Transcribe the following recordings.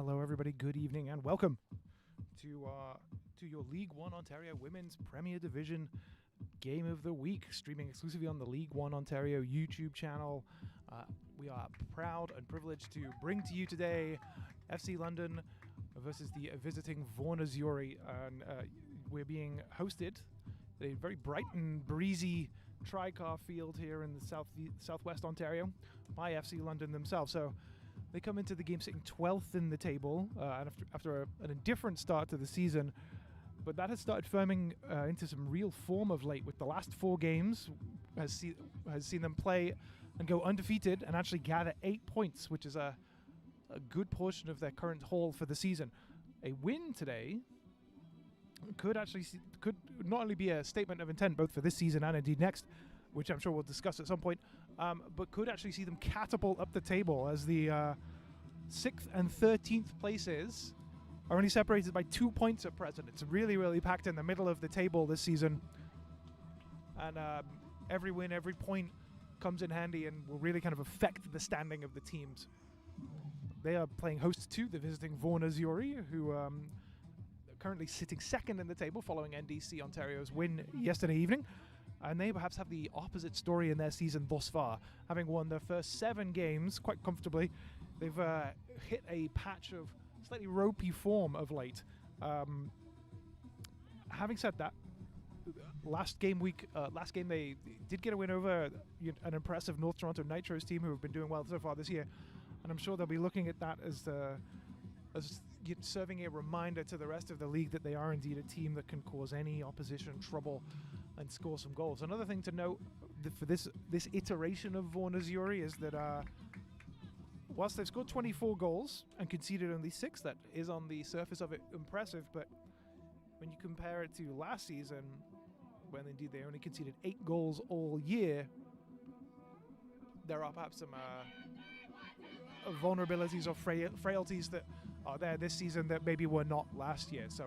Hello, everybody. Good evening, and welcome to your League One Ontario Women's Premier Division Game of the Week, streaming exclusively on the League One Ontario YouTube channel. We are proud and privileged to bring to you today FC London versus the visiting Vaughan Azzurri, and we're being hosted at a very bright and breezy tri-car field here in the southwest Ontario by FC London themselves. So they come into the game sitting 12th in the table after an indifferent start to the season, but that has started firming into some real form of late, with the last 4 games has seen them play and go undefeated and actually gather 8 points, which is a good portion of their current haul for the season. A win today could not only be a statement of intent both for this season and indeed next, which I'm sure we'll discuss at some point, but could actually see them catapult up the table, as the 6th and 13th places are only separated by 2 points at present. It's really, really packed in the middle of the table this season, and every win, every point comes in handy and will really kind of affect the standing of the teams. They are playing host to the visiting Vaughan Azzurri, who are currently sitting second in the table following NDC Ontario's win yesterday evening. And they perhaps have the opposite story in their season thus far. Having won their first 7 games quite comfortably, they've hit a patch of slightly ropey form of late. Having said that, last game they did get a win over an impressive North Toronto Nitros team who have been doing well so far this year. And I'm sure they'll be looking at that as serving a reminder to the rest of the league that they are indeed a team that can cause any opposition trouble and score some goals. Another thing to note for this iteration of Vaughan Azzurri is that whilst they've scored 24 goals and conceded only 6, that is on the surface of it impressive, but when you compare it to last season, when indeed they only conceded 8 goals all year, there are perhaps some vulnerabilities or frailties that are there this season that maybe were not last year. So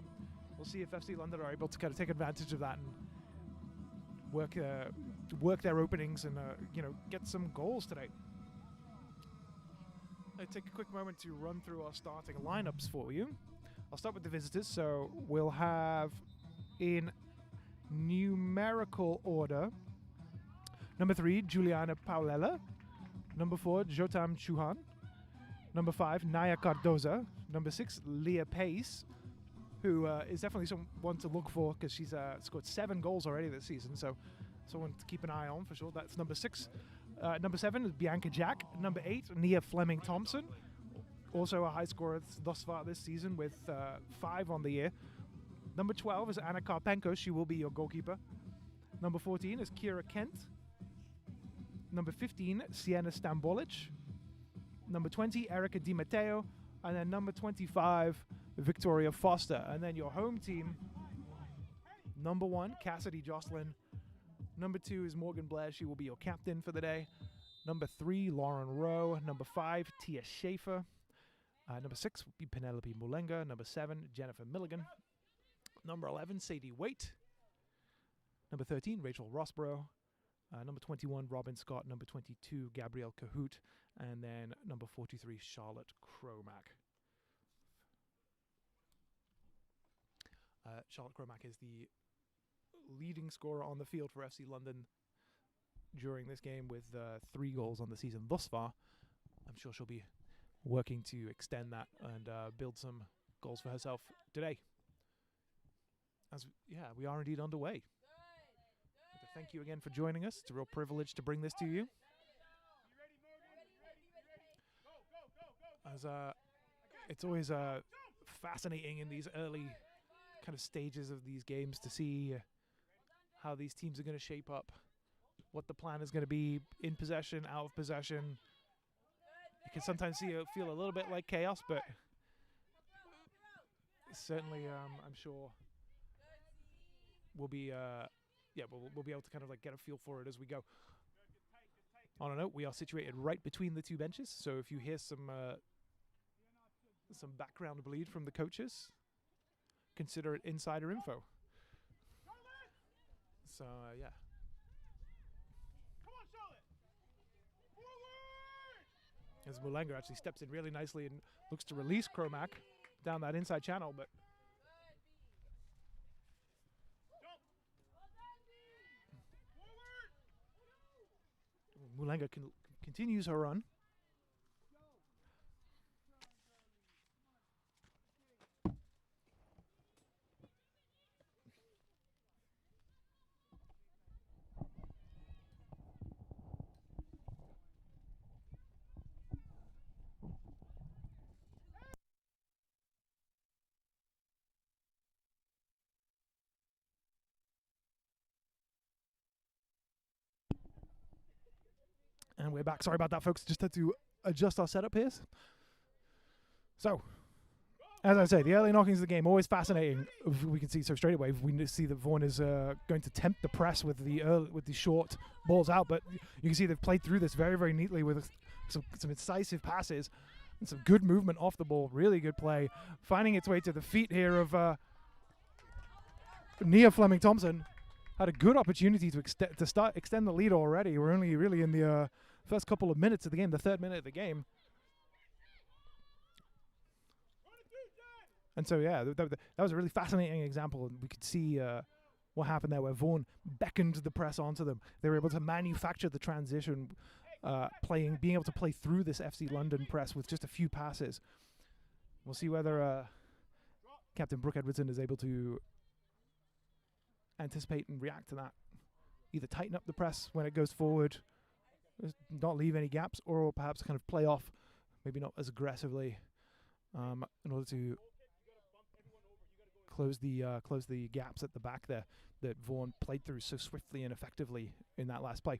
we'll see if FC London are able to kind of take advantage of that and work their openings and get some goals today. I'll take a quick moment to run through our starting lineups for you. I'll start with the visitors. So we'll have, in numerical order, number 3, Juliana Paulella. Number 4, Jotam Chouhan. Number 5, Naya Cardoza. Number 6, Leah Pace, who is definitely someone to look for because she's scored 7 goals already this season, so someone to keep an eye on for sure. That's number 6. Number 7 is Bianca Jack. Number 8, Nia Fleming-Thompson, also a high scorer thus far this season with 5 on the year. Number 12 is Anna Karpenko. She will be your goalkeeper. Number 14 is Kira Kent. Number 15, Sienna Stambolic. Number 20, Erica Di Matteo. And then number 25, Victoria Foster. And then your home team, number 1, Cassidy Jocelyn. Number 2 is Morgan Blair. She will be your captain for the day. Number 3, Lauren Rowe. Number 5, Tia Schaefer. Number 6 will be Penelope Mulenga. Number 7, Jennifer Milligan. Number 11, Sadie Waite. Number 13, Rachel Rossborough. Number 21, Robin Scott. Number 22, Gabrielle Cahoot. And then number 43, Charlotte Cromack. Charlotte Cromack is the leading scorer on the field for FC London during this game with 3 goals on the season thus far. I'm sure she'll be working to extend that and build some goals for herself today. We are indeed underway. Thank you again for joining us. It's a real privilege to bring this to you. It's always fascinating in these early kind of stages of these games to see how these teams are going to shape up, what the plan is going to be in possession, out of possession. You can sometimes feel a little bit like chaos, but certainly I'm sure we'll be we'll be able to kind of like get a feel for it as we go. On a note, we are situated right between the 2 benches, so if you hear some background bleed from the coaches, consider it insider info. So yeah. As Mulenga actually steps in really nicely and looks to release Cromac down that inside channel, but Mulenga continues her run. And we're back. Sorry about that, folks. Just had to adjust our setup here. So, as I say, the early knockings of the game, always fascinating. We can see so straight away, we see that Vaughan is going to tempt the press with the short balls out. But you can see they've played through this very, very neatly with some incisive passes and some good movement off the ball. Really good play. Finding its way to the feet here of Nia Fleming-Thompson. Had a good opportunity to extend the lead already. We're only really in the first couple of minutes of the game, the third minute of the game. And so, yeah, that was a really fascinating example. And we could see what happened there where Vaughan beckoned the press onto them. They were able to manufacture the transition, being able to play through this FC London press with just a few passes. We'll see whether Captain Brooke Edwardson is able to anticipate and react to that. Either tighten up the press when it goes forward, not leave any gaps, or perhaps kind of play off, maybe not as aggressively, in order to close the gaps at the back there that Vaughan played through so swiftly and effectively in that last play.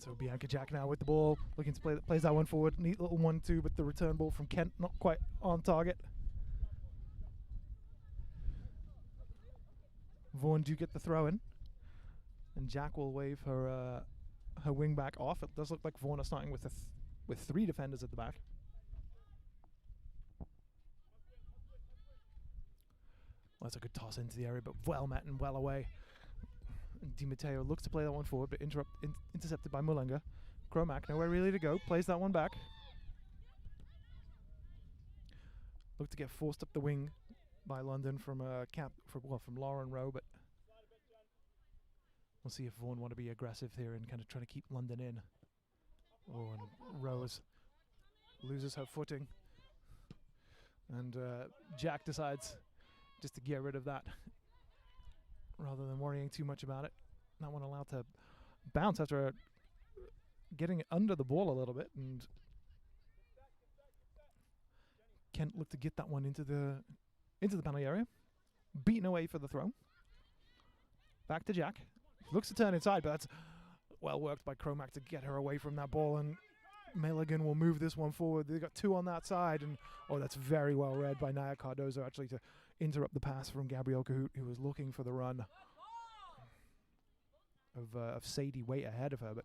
So Bianca Jack now with the ball, looking to plays that one forward. Neat little 1-2, but the return ball from Kent not quite on target. Vaughan do get the throw in, and Jack will wave her wing back off. It does look like Vaughan are starting with with 3 defenders at the back. Well, that's a good toss into the area, but well met and well away. Di Matteo looks to play that one forward, but intercepted by Mulenga. Cromac nowhere really to go. Plays that one back. Looked to get forced up the wing by London from from Lauren Rowe, but we'll see if Vaughan want to be aggressive here and kind of trying to keep London in. Oh, and Rose loses her footing, and Jack decides just to get rid of that, rather than worrying too much about it. That one allowed to bounce after getting under the ball a little bit, and Kent looked to get that one into the penalty area. Beaten away for the throw. Back to Jack. Looks to turn inside, but that's well worked by Cromac to get her away from that ball, and Milligan will move this one forward. They've got 2 on that side, and that's very well read by Naya Cardozo actually to interrupt the pass from Gabrielle Cahoot, who was looking for the run of Sadie Waite ahead of her, but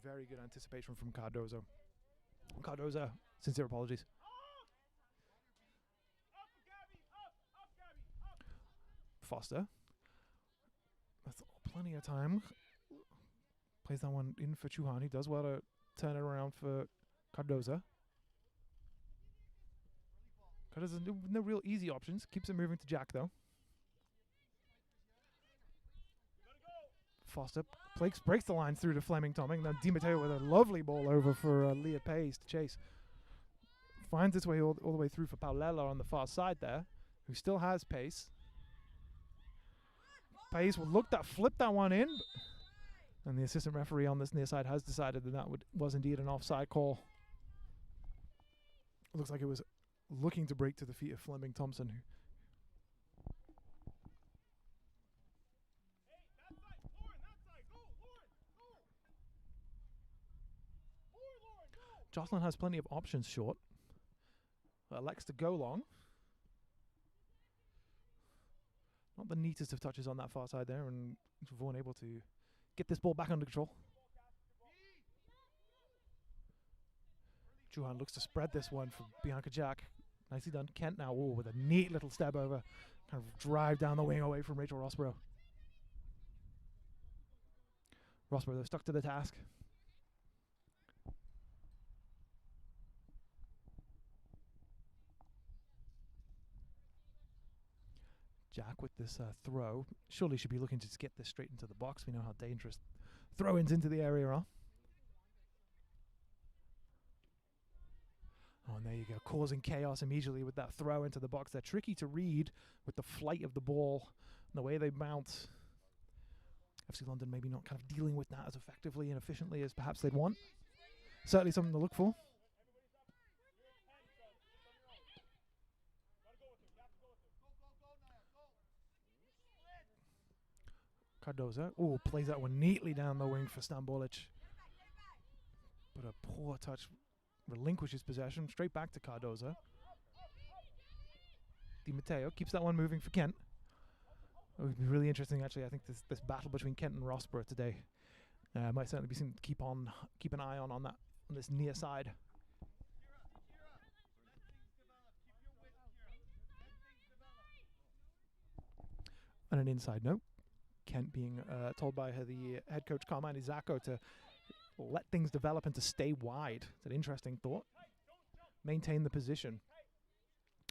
very good anticipation from Cardozo. Cardozo, sincere apologies. Foster. That's plenty of time. Plays that one in for Chuhan. He does well to turn it around for Cardozo. Cardozo, no real easy options. Keeps it moving to Jack, though. Foster breaks the line through to Fleming-Thompson. Now Di Matteo with a lovely ball over for Leah Pace to chase. Finds its way all the way through for Paulella on the far side there, who still has pace. Pace will flip that one in, and the assistant referee on this near side has decided that was indeed an offside call. It looks like it was looking to break to the feet of Fleming-Thompson, who Jocelyn has plenty of options short. Elects to go long. Not the neatest of touches on that far side there, and Vaughan able to get this ball back under control. Juhan looks to spread this one for Bianca Jack. Nicely done. Kent now with a neat little step over. Kind of drive down the wing away from Rachel Rossborough. Rossborough, though, stuck to the task. Jack with this throw. Surely should be looking to just get this straight into the box. We know how dangerous throw-ins into the area are. Oh, and there you go, causing chaos immediately with that throw into the box. They're tricky to read with the flight of the ball and the way they bounce. FC London maybe not kind of dealing with that as effectively and efficiently as perhaps they'd want. Certainly something to look for. Cardoza, plays that one neatly down the wing for Stambolic. But a poor touch relinquishes possession, straight back to Cardoza. Di Matteo keeps that one moving for Kent. It would be really interesting, actually. I think this battle between Kent and Rossborough today might certainly be something to keep an eye on this near side. And an inside note, Kent being told by the head coach Carmine Zacco to let things develop and to stay wide. It's an interesting thought. Maintain the position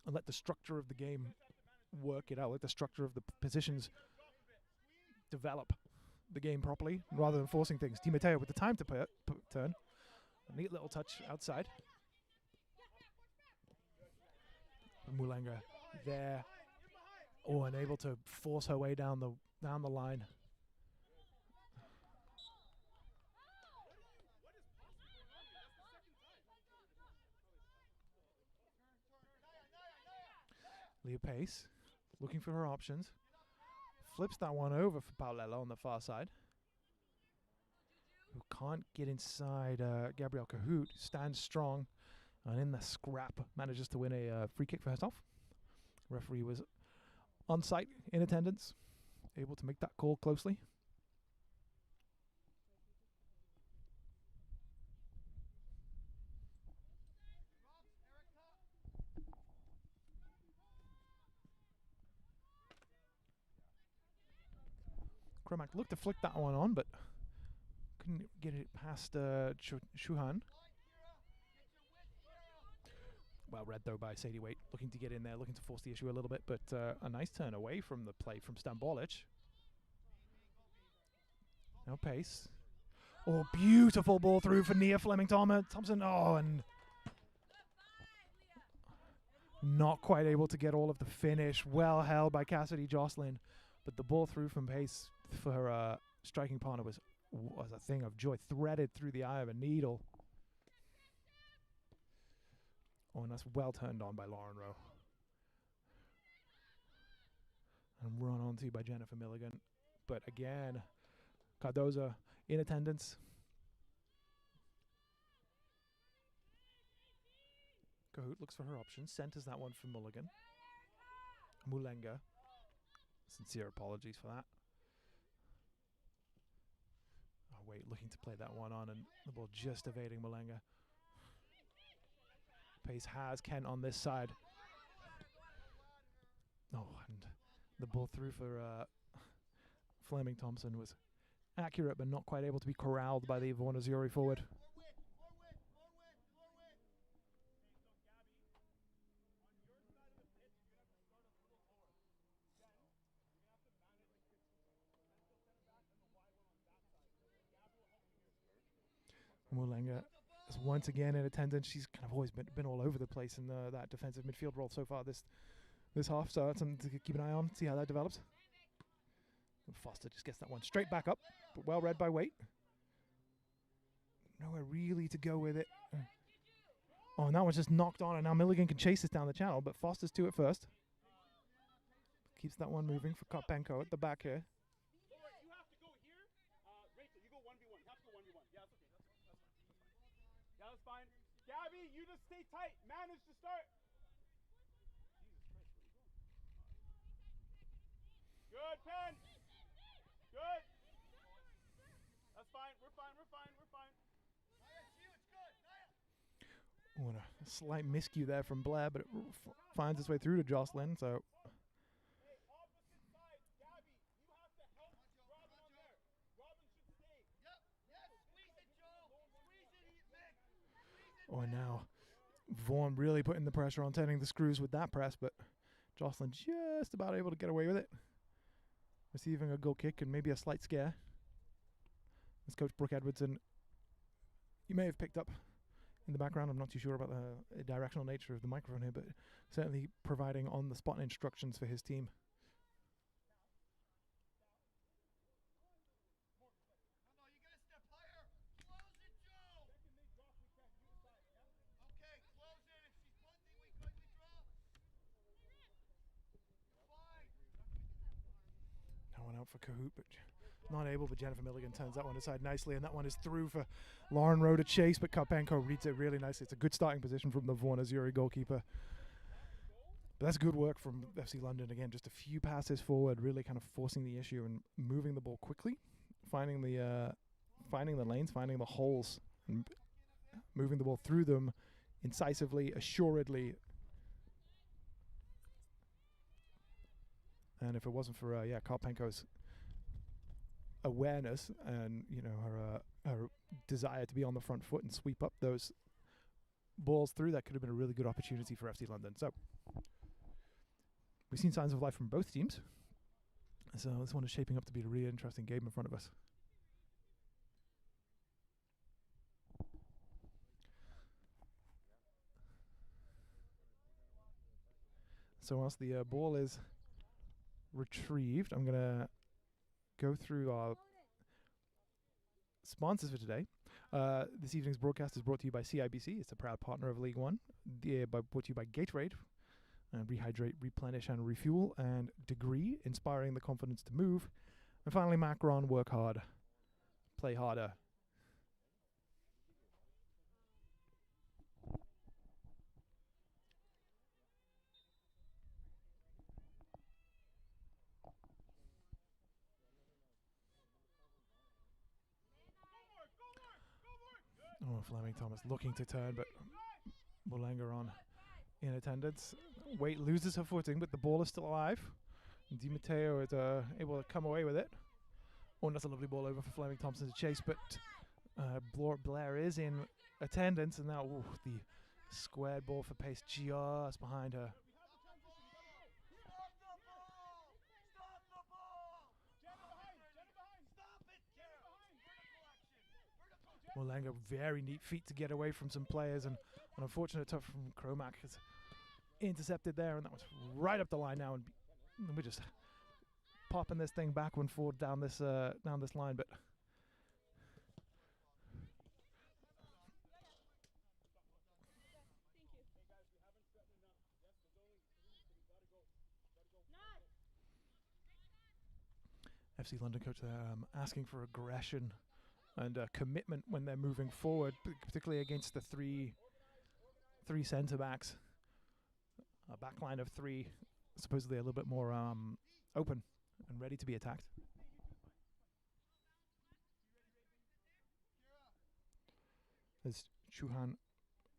and let the structure of the game work it out. Let the structure of the positions develop the game properly rather than forcing things. Di Matteo with the time to turn. A neat little touch outside. Mulenga there. And able to force her way down the line. Leah Pace looking for her options. Flips that one over for Paolella on the far side. Who can't get inside Gabrielle Cahoot. Stands strong. And in the scrap manages to win a free kick for herself. Referee was on site, in attendance. Able to make that call closely. Cromack looked to flick that one on, but couldn't get it past Shuhan. Well read, though, by Sadie Waite. Looking to get in there, looking to force the issue a little bit, but a nice turn away from the play from Stambolic. Now Pace. Beautiful ball through for Nia Fleming-Thompson. And not quite able to get all of the finish. Well held by Cassidy Jocelyn. But the ball through from Pace for her striking partner was a thing of joy. Threaded through the eye of a needle. And that's well turned on by Lauren Rowe. And run onto by Jennifer Milligan. But again, Cardoza in attendance. Cahoot looks for her options. Centers that one for Mulligan. Mulenga. Sincere apologies for that. Wait, looking to play that one on, and the ball just evading Mulenga. Pace has Kent on this side. And the ball through for Fleming-Thompson was accurate, but not quite able to be corralled by the Vaughan Azzurri forward. Mulenga is once again in attendance. She's kind of always been all over the place in that defensive midfield role so far this half, so that's something to keep an eye on, see how that develops. And Foster just gets that one straight back up, but well read by Waite. Nowhere really to go with it. And that one's just knocked on, and now Milligan can chase this down the channel, but Foster's to it first. Keeps that one moving for Karpenko at the back here. Gabby, you just stay tight. Manage to start. Good, Pen. Good. That's fine. We're fine. We're fine. We're fine. Oh, and a slight miscue there from Blair, but it finds its way through to Jocelyn. So Hey, opposite side. Gabby, you have to help Robin on there. Robin should stay. Yep. Yes. Squeeze it, Joe. Squeeze it, Mick. Squeeze it. oh, and now Vaughan really putting the pressure on, turning the screws with that press, but Jocelyn just about able to get away with it. Receiving a goal kick and maybe a slight scare. As Coach Brooke Edwardson, you may have picked up in the background, I'm not too sure about the directional nature of the microphone here, but certainly providing on-the-spot instructions for his team. No, you gotta step higher. Close it, Joe. Okay, close it. If she's punting, we drop. You're fine. That one out for Kahoot, but not able, but Jennifer Milligan turns that one aside nicely, and that one is through for Lauren Rowe to chase, but Karpenko reads it really nicely. It's a good starting position from the Vaughan Azuri goalkeeper. But that's good work from FC London. Again, just a few passes forward, really kind of forcing the issue and moving the ball quickly, finding the lanes, finding the holes, and moving the ball through them incisively, assuredly. And if it wasn't for Karpenko's awareness and her desire to be on the front foot and sweep up those balls through, that could have been a really good opportunity for FC London. So we've seen signs of life from both teams, so this one is shaping up to be a really interesting game in front of us. So once the ball is retrieved, I'm gonna go through our sponsors for today. This evening's broadcast is brought to you by CIBC. It's a proud partner of League One. Brought to you by Gatorade, Rehydrate, Replenish, and Refuel, and Degree, inspiring the confidence to move. And finally, Macron, work hard, play harder. Oh, Fleming Thomas looking to turn, but Mulanga on in attendance. Waite loses her footing, but the ball is still alive. Di Matteo is able to come away with it. Oh, and that's a lovely ball over for Fleming Thompson to chase, but Blair is in attendance, and now the squared ball for pace just behind her. Mulanga, very neat feet to get away from some players, and an unfortunate touch from Cromack is intercepted there, and that was right up the line now, and we're just popping this thing back and forward down this line, but FC London coach there asking for aggression and commitment when they're moving forward, particularly against the three centre backs. A back line of three, supposedly a little bit more open and ready to be attacked. As Chuhan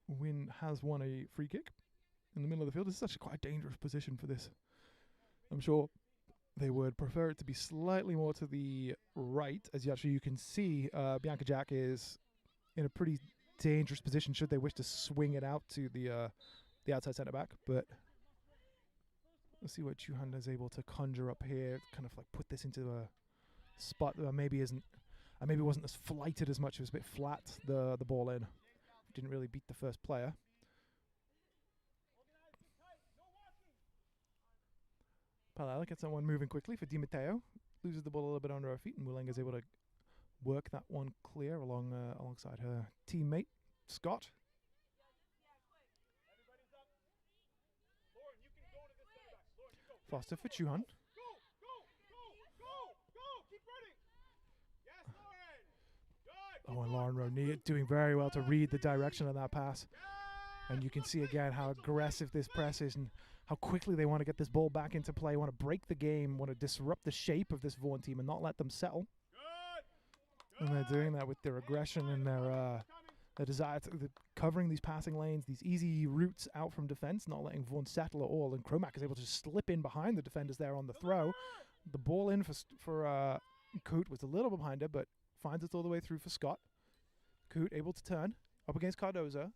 Win has won a free kick in the middle of the field. This is actually quite a dangerous position for this. I'm sure they would prefer it to be slightly more to the right, as you can see Bianca Jack is in a pretty dangerous position should they wish to swing it out to the outside centre back. But let's see what Chuhan is able to conjure up here, kind of like put this into a spot that maybe wasn't as flighted as much. It was a bit flat, the ball in. Didn't really beat the first player. Palala gets that one moving quickly for Di Matteo. Loses the ball a little bit under her feet, and Willing is able to work that one clear alongside her teammate, Scott. Foster for Chuhan. Oh, and Lauren Rowe doing very well to read the direction of that pass. And you can see again how aggressive this press is and how quickly they want to get this ball back into play, want to break the game, want to disrupt the shape of this Vaughan team and not let them settle. And they're doing that with their aggression and their desire to covering these passing lanes, these easy routes out from defense, not letting Vaughan settle at all. And Cromack is able to just slip in behind the defenders there on the throw. The ball in for Coote was a little behind her, but finds it all the way through for Scott. Coote able to turn up against Cardoza.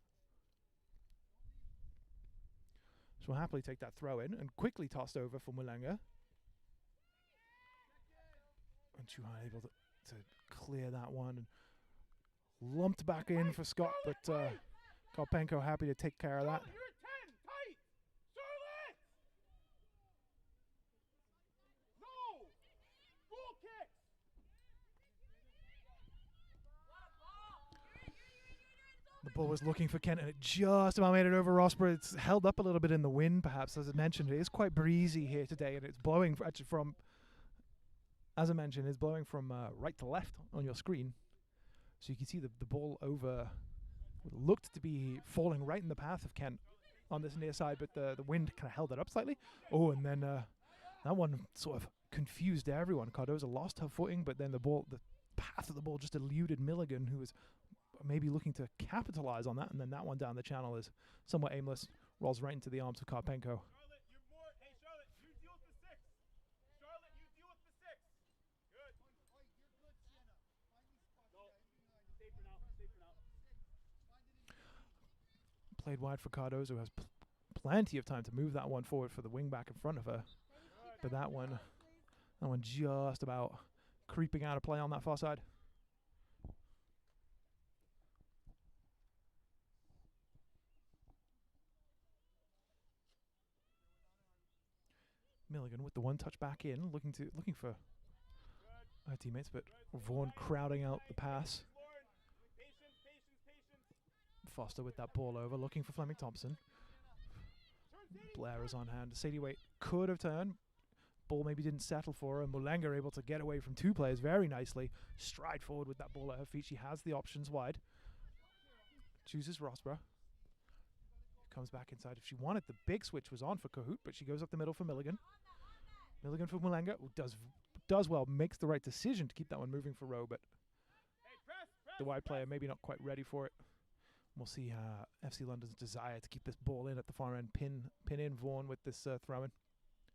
So we'll happily take that throw in and quickly tossed over for Mulenga. And Chuhan able to clear that one and lumped back in for Scott, but Karpenko happy to take care of that. You're 10, tight. Charlotte! No! Full kicks! The ball was looking for Kent and it just about made it over Rossborough. It's held up a little bit in the wind, perhaps, as I mentioned. It is quite breezy here today, and it's blowing actually from, as I mentioned, it's blowing from right to left on your screen. So you can see the ball over looked to be falling right in the path of Kent on this near side, but the wind kind of held it up slightly. Oh, and then that one sort of confused everyone. Cardoza lost her footing, but then the path of the ball just eluded Milligan, who was maybe looking to capitalize on that, and then that one down the channel is somewhat aimless, rolls right into the arms of Karpenko. Charlotte, you're more. Hey, Charlotte, you deal with the 6. Charlotte, you deal with the 6. Good. No, safer now. Safer now. Played wide for Cardozo, who has plenty of time to move that one forward for the wing back in front of her. But that one just about creeping out of play on that far side. Milligan with the one touch back in, looking for her teammates, but Vaughan crowding out the pass. Foster with that ball over, looking for Fleming Thompson. Blair is on hand. Sadie Waite could have turned. Ball maybe didn't settle for her, and Mulenga able to get away from two players very nicely. Stride forward with that ball at her feet. She has the options wide. Chooses Rossborough. Comes back inside. If she wanted, the big switch was on for Cahoot, but she goes up the middle for Milligan. Milligan for Mulenga, who does well, makes the right decision to keep that one moving for Rowe, but the wide player maybe not quite ready for it. We'll see FC London's desire to keep this ball in at the far end, pin in Vaughan with this throw-in.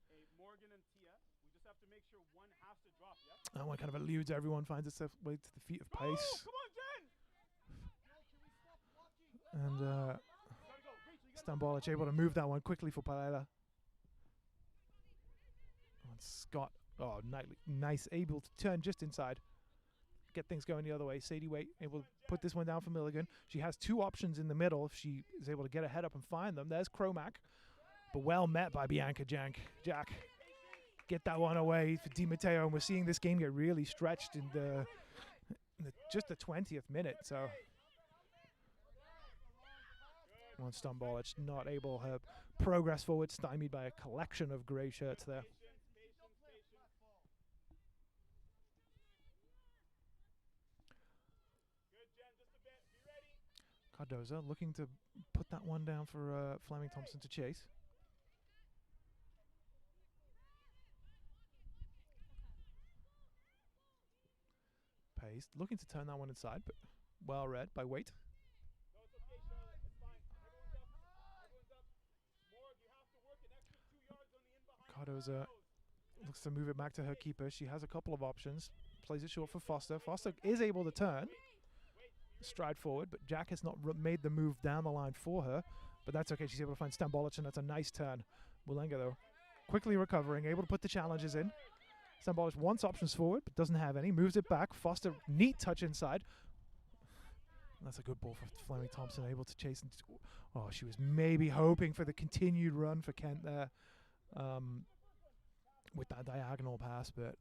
Hey, Morgan and Tia, we just have to make sure one has to drop, yeah? That one kind of eludes everyone, finds itself way to the feet of Pace. Oh, come on, Jen! And Stambolic able to move that one quickly for Palela. And Scott, nice, able to turn just inside. Get things going the other way. Sadie Waite able to put this one down for Milligan. She has two options in the middle if she is able to get her head up and find them. There's Cromack, but well met by Bianca Jack. Get that one away for Di Matteo, and we're seeing this game get really stretched in just the 20th minute. So on Stambolic, not able, her progress forward stymied by a collection of grey shirts there. Cardoza looking to put that one down for Fleming Thompson to chase. Pace looking to turn that one inside, but well read by Waite. No, it's okay, Charlotte. It's fine. Everyone's up. Everyone's up. Morg, you have to work an extra 2 yards on the in behind. Cardoza looks to move it back to her keeper. She has a couple of options. Plays it short for Foster. Foster is able to turn. Stride forward, but Jack has not made the move down the line for her, but that's okay. She's able to find Stambolic, and that's a nice turn. Mulenga, though, quickly recovering, able to put the challenges in. Stambolic wants options forward, but doesn't have any. Moves it back. Foster, neat touch inside. That's a good ball for Fleming Thompson, able to chase. Oh, she was maybe hoping for the continued run for Kent there with that diagonal pass, but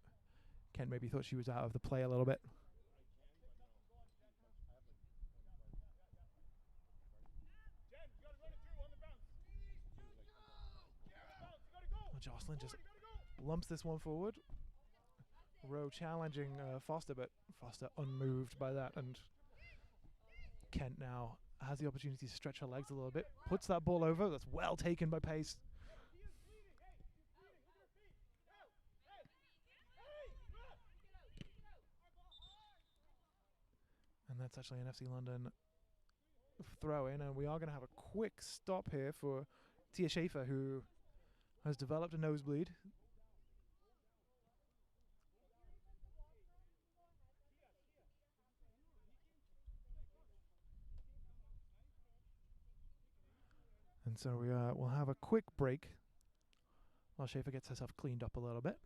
Kent maybe thought she was out of the play a little bit. Jocelyn just lumps this one forward. Rowe challenging Foster, but Foster unmoved by that and Kent now has the opportunity to stretch her legs a little bit. Puts that ball over. That's well taken by Pace. And that's actually an FC London throw in. And we are going to have a quick stop here for Tia Schaefer, who has developed a nosebleed. And so we'll have a quick break while Schaefer gets herself cleaned up a little bit.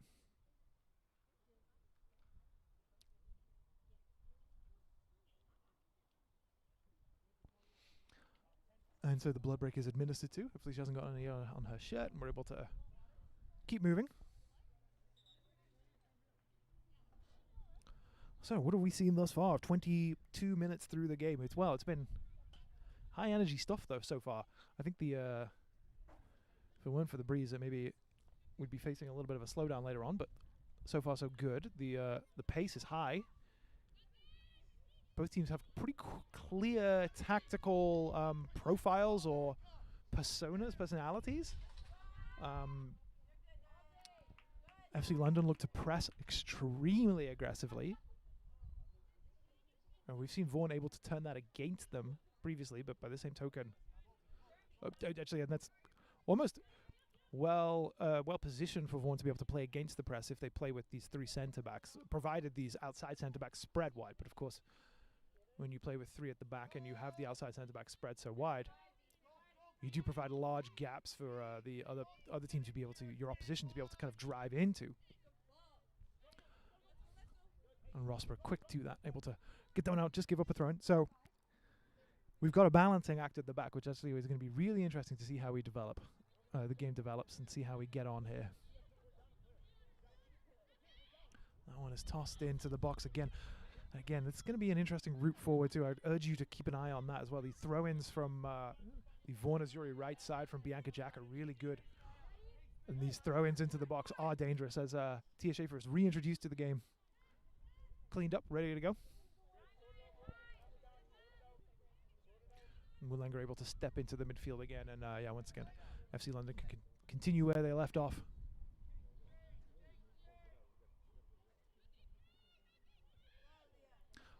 And so the blood break is administered to. Hopefully she hasn't got any on her shirt, and we're able to keep moving. So what have we seen thus far? 22 minutes through the game. It's been high energy stuff though so far. I think if it weren't for the breeze, maybe we'd be facing a little bit of a slowdown later on. But so far so good. The pace is high. Both teams have pretty clear tactical profiles or personalities. FC London look to press extremely aggressively. And we've seen Vaughan able to turn that against them previously, but by the same token, actually, and that's almost well positioned for Vaughan to be able to play against the press if they play with these three centre-backs, provided these outside centre-backs spread wide. But of course, when you play with three at the back and you have the outside centre-back spread so wide, you do provide large gaps for the other team to be able to, your opposition to be able to kind of drive into. And Rosper quick to that, able to get that one out, just give up a throw in. So we've got a balancing act at the back, which actually is going to be really interesting to see how we develop. The game develops and see how we get on here. That one is tossed into the box again. Again, it's going to be an interesting route forward too. I'd urge you to keep an eye on that as well. The throw-ins from the Vaughan Azuri right side from Bianca Jack are really good. And these throw-ins into the box are dangerous as Tia Schaefer is reintroduced to the game. Cleaned up, ready to go. And Mulenga able to step into the midfield again. And yeah, once again, FC London can continue where they left off.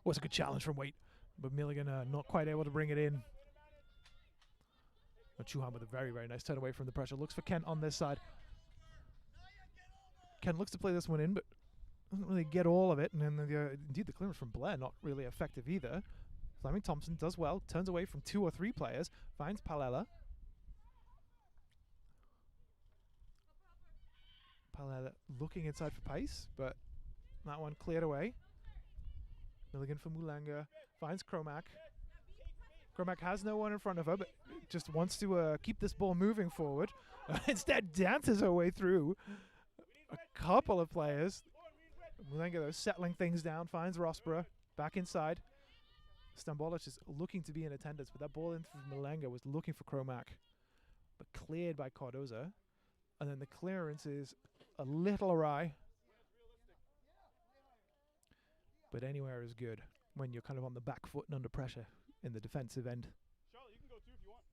Was a good challenge from Waite, but Milligan not quite able to bring it in. But Chuhan with a very, very nice turn away from the pressure. Looks for Kent on this side. Kent looks to play this one in, but doesn't really get all of it. And then indeed the clearance from Blair, not really effective either. Fleming Thompson does well, turns away from 2 or 3 players, finds Palela. Palela looking inside for pace, but that one cleared away. Milligan for Mulenga, finds Cromack. Cromack has no one in front of her, but just wants to keep this ball moving forward. Instead, dances her way through a couple of players. Mulenga, though, settling things down, finds Rossborough back inside. Stambolic is looking to be in attendance, but that ball in from Mulenga was looking for Cromack, but cleared by Cardoza. And then the clearance is a little awry. But anywhere is good when you're kind of on the back foot and under pressure in the defensive end. Charlotte, you can go too if you want.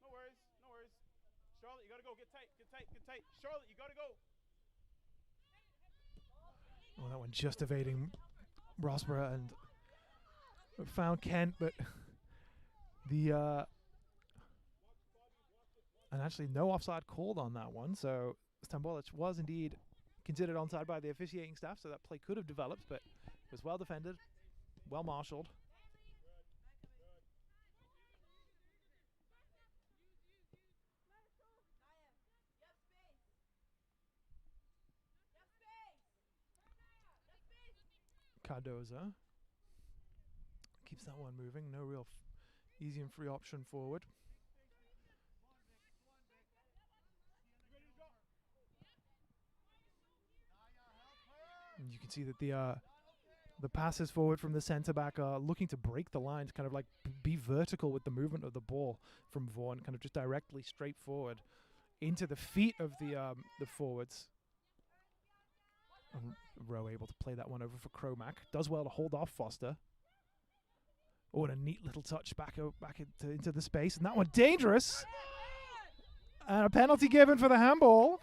No worries, no worries. Charlotte, you gotta go. Get tight, get tight, get tight. Charlotte, you gotta go. Oh, that one just evading Rossborough and found Kent, but the and actually no offside called on that one, so Stambolic was indeed considered onside by the officiating staff, so that play could have developed, but it was well defended, well marshalled. Cardoza keeps that one moving, no real easy and free option forward. And you can see that the passes forward from the centre back are looking to break the lines, kind of like be vertical with the movement of the ball from Vaughan, kind of just directly straight forward into the feet of the forwards. And Rowe able to play that one over for Cromack. Does well to hold off Foster. Oh, and a neat little touch back into the space. And that one dangerous. And a penalty given for the handball.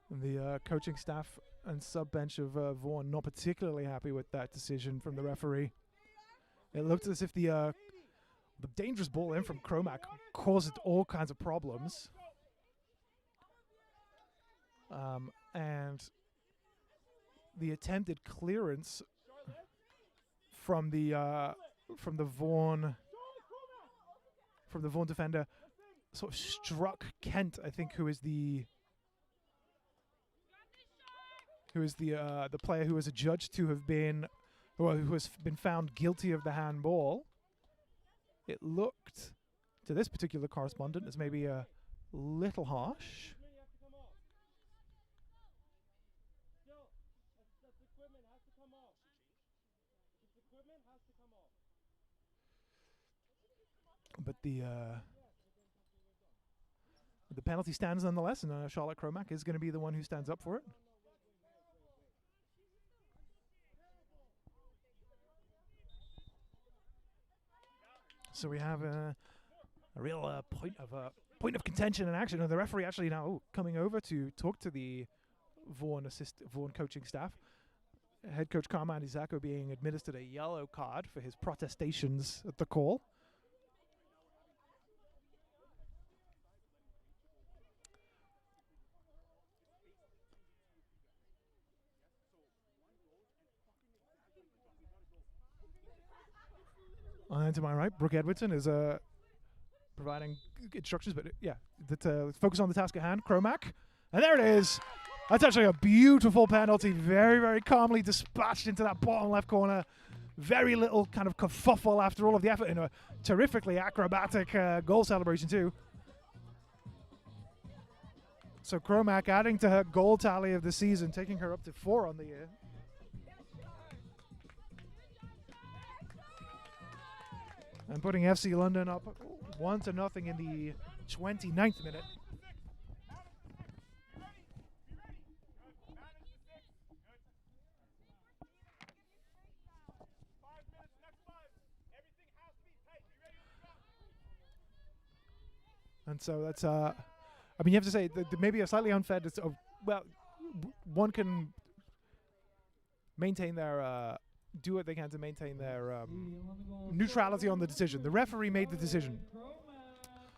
And the coaching staff and sub-bench of Vaughan not particularly happy with that decision from the referee. It looked as if the dangerous ball in from Cromack caused all kinds of problems. And the attempted clearance from the Vaughan defender sort of struck Kent, I think, who is the player who was adjudged to have been, who has been found guilty of the handball. It looked to this particular correspondent as maybe a little harsh. But the penalty stands nonetheless, and Charlotte Cromack is going to be the one who stands up for it. So we have a real point of contention and action, and the referee actually now coming over to talk to the Vaughan coaching staff. Head coach Carmine Isacco being administered a yellow card for his protestations at the call. And to my right, Brooke Edwardson is providing instructions, but let's focus on the task at hand. Cromack, and there it is. That's actually a beautiful penalty, very, very calmly dispatched into that bottom left corner. Very little kind of kerfuffle after all of the effort, and a terrifically acrobatic goal celebration too. So Cromack adding to her goal tally of the season, taking her up to 4 on the year. And putting FC London up 1-0 in the 29th minute. And so that's, I mean, you have to say, maybe a slightly unfair, one can maintain their, do what they can to maintain their neutrality on the decision. The referee made the decision,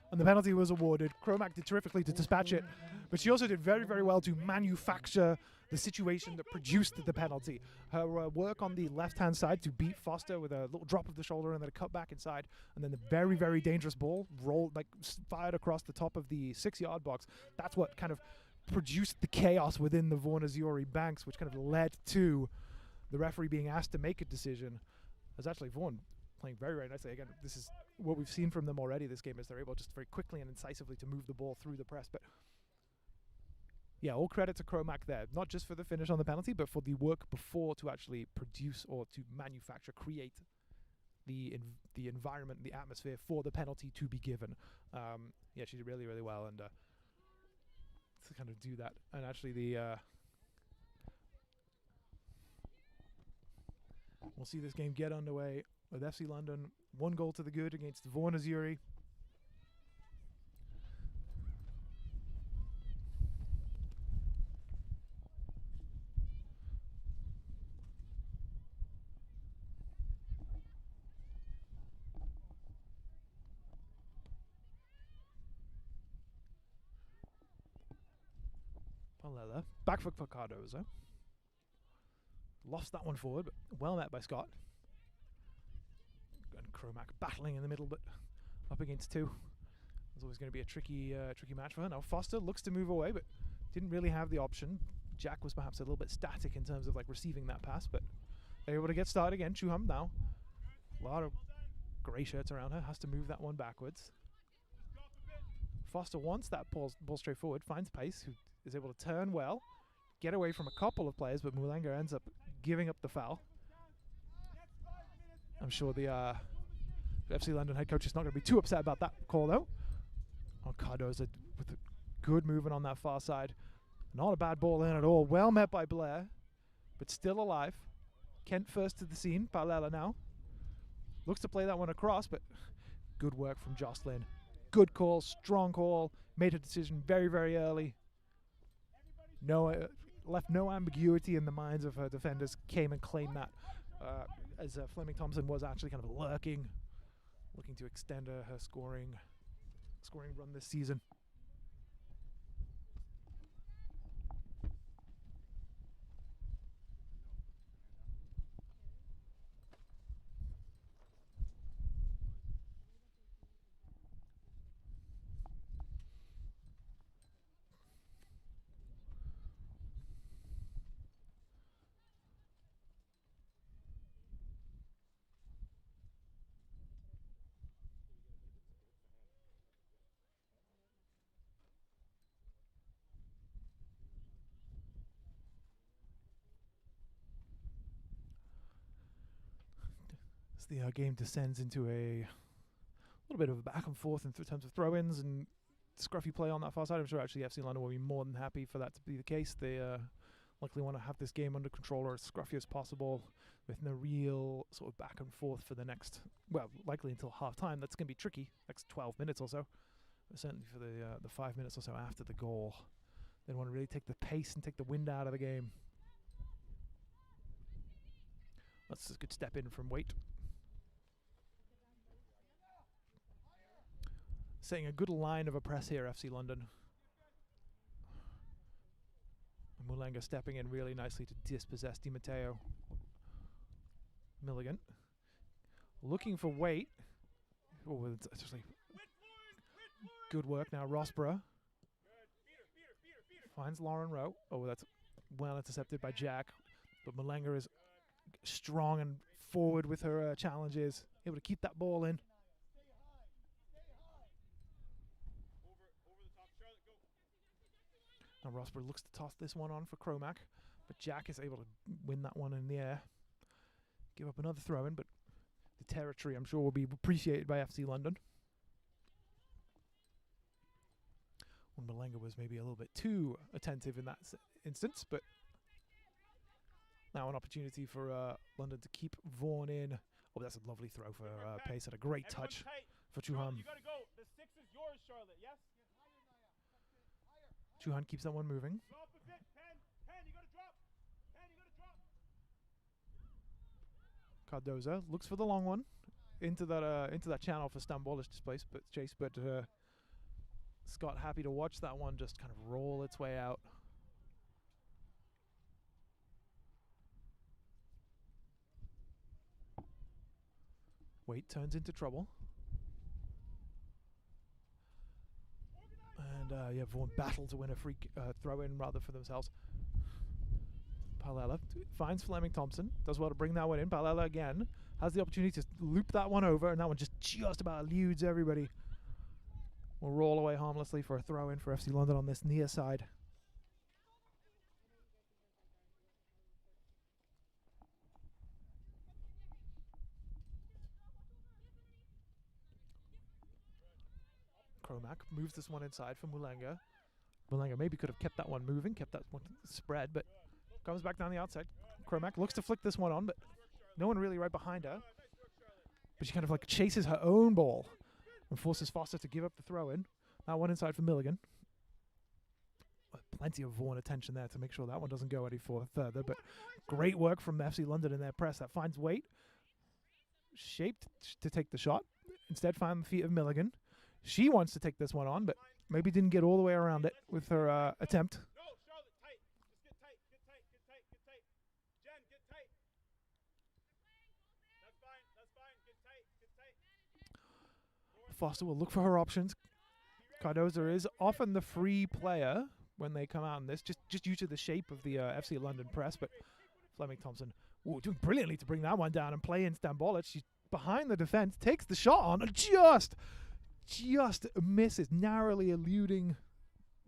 and the penalty was awarded. Cromack did terrifically to dispatch it, but she also did very, very well to manufacture the situation that produced the penalty. Her work on the left-hand side to beat Foster with a little drop of the shoulder and then a cut back inside, and then the very, very dangerous ball fired across the top of the 6-yard box. That's what kind of produced the chaos within the Vaughan Azzurri banks, which kind of led to the referee being asked to make a decision. As actually Vaughan playing very, very nicely. Again, this is what we've seen from them already this game, is they're able just very quickly and incisively to move the ball through the press. But yeah, all credit to Cromack there, not just for the finish on the penalty, but for the work before to actually produce or to manufacture, create the environment, the atmosphere for the penalty to be given. Yeah, she did really, really well, and to kind of do that. And actually we'll see this game get underway with FC London 1 goal to the good against Vaughan Azzurri. Palela, back for Cardozo. Lost that one forward, but well met by Scott. And Cromack battling in the middle, but up against 2. It's always going to be a tricky match for her. Now Foster looks to move away, but didn't really have the option. Jack was perhaps a little bit static in terms of receiving that pass, but they're able to get started again. Chuham now. A lot of grey shirts around her. Has to move that one backwards. Foster wants that ball straight forward. Finds pace, who is able to turn well. Get away from a couple of players, but Mulenga ends up giving up the foul. I'm sure the FC London head coach is not going to be too upset about that call, though. Oh, Cardoza with a good movement on that far side. Not a bad ball in at all. Well met by Blair, but still alive. Kent first to the scene. Palela now. Looks to play that one across, but good work from Jocelyn. Good call, strong call. Made her decision very, very early. No, left no ambiguity in the minds of her defenders. Came and claimed that as Fleming Thompson was actually kind of lurking, looking to extend her scoring run this season. As the game descends into a little bit of a back and forth in terms of throw-ins and scruffy play on that far side. I'm sure actually FC London will be more than happy for that to be the case. They likely want to have this game under control or as scruffy as possible with no real sort of back and forth for the next, well, likely until half-time. That's going to be tricky, next 12 minutes or so. But certainly for the 5 minutes or so after the goal. They want to really take the pace and take the wind out of the game. That's a good step in from Waite. Setting a good line of a press here, FC London. And Mulenga stepping in really nicely to dispossess Di Matteo. Milligan looking for Waite. Oh, it's actually good work now. Rossborough finds Lauren Rowe. Oh, that's well intercepted by Jack. But Mulenga is strong and forward with her challenges. Able to keep that ball in. Now Rossborough looks to toss this one on for Cromack, but Jack is able to win that one in the air. Give up another throw-in, but the territory I'm sure will be appreciated by FC London. When Mulenga was maybe a little bit too attentive in that instance, but now an opportunity for London to keep Vaughan in. Oh, that's a lovely throw for pace and a great touch for Chuhan. You gotta go. The 6 is yours, Charlotte. Yes? Chuhan keeps that one moving. Drop a bit, Pen. Pen, you gotta drop. Pen, you gotta drop. Cardoza looks for the long one into that channel for Stambolish displace, but Scott happy to watch that one just kind of roll its way out. Waite turns into trouble. And Vaughan battle to win a free throw-in rather for themselves. Palela finds Fleming Thompson. Does well to bring that one in. Palela again has the opportunity to loop that one over, and that one just about eludes everybody. Will roll away harmlessly for a throw-in for FC London on this near side. Cromack moves this one inside for Mulenga. Mulenga maybe could have kept that one moving, kept that one spread, but comes back down the outside. Cromack looks to flick this one on, but no one really right behind her. But she kind of like chases her own ball and forces Foster to give up the throw-in. That one inside for Milligan. Plenty of Vaughan attention there to make sure that one doesn't go any further, but great work from FC London in their press. That finds Waite. Shaped to take the shot. Instead found the feet of Milligan. She wants to take this one on, but maybe didn't get all the way around it with her attempt. No, Charlotte, tight. Just get tight, get tight, get tight, get tight. Jen, get tight. That's fine, get tight, get tight. Foster will look for her options. Cardoza is often the free player when they come out in this, just due to the shape of the FC London press, but Fleming Thompson doing brilliantly to bring that one down and play in Stambolic. She's behind the defense, takes the shot on, and just misses, narrowly eluding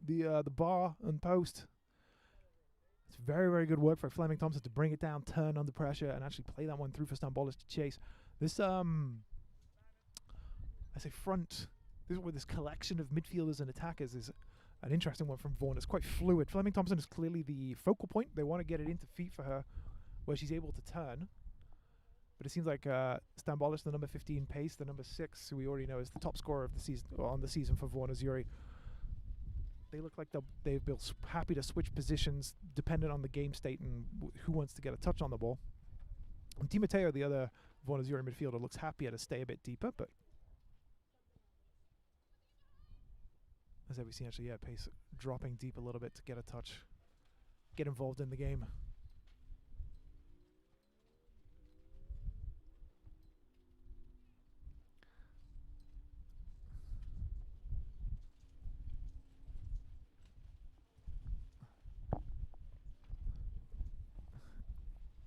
the bar and post. It's very, very good work for Fleming Thompson to bring it down, turn under pressure, and actually play that one through for Stambolic to chase. This, I say front this collection of midfielders and attackers is an interesting one from Vaughan. It's quite fluid. Fleming Thompson is clearly the focal point. They want to get it into feet for her where she's able to turn. But it seems like Stambolis, the number 15, Pace, the number 6, who we already know is the top scorer of the season on the season for Vaughan Azzurri. They look like they've been happy to switch positions dependent on the game state and who wants to get a touch on the ball. And Di Matteo, the other Vaughan Azzurri midfielder, looks happier to stay a bit deeper, but as we see actually, Pace dropping deep a little bit to get a touch, get involved in the game.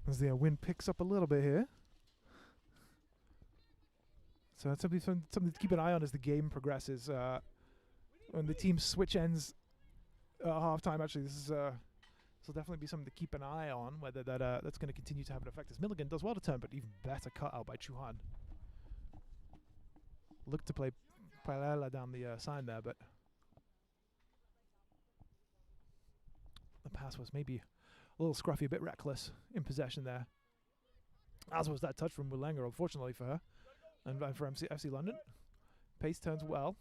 As the wind picks up a little bit here. So that's something to keep an eye on as the game progresses. When the teams switch ends at halftime, actually, this will definitely be something to keep an eye on, whether that's going to continue to have an effect. As Milligan does well to turn, but even better cut out by Chuhan. Looked to play Paella down the side there, but the pass was maybe a little scruffy, a bit reckless in possession there. As was that touch from Mulenga, unfortunately for her, and for FC London. Pace turns well.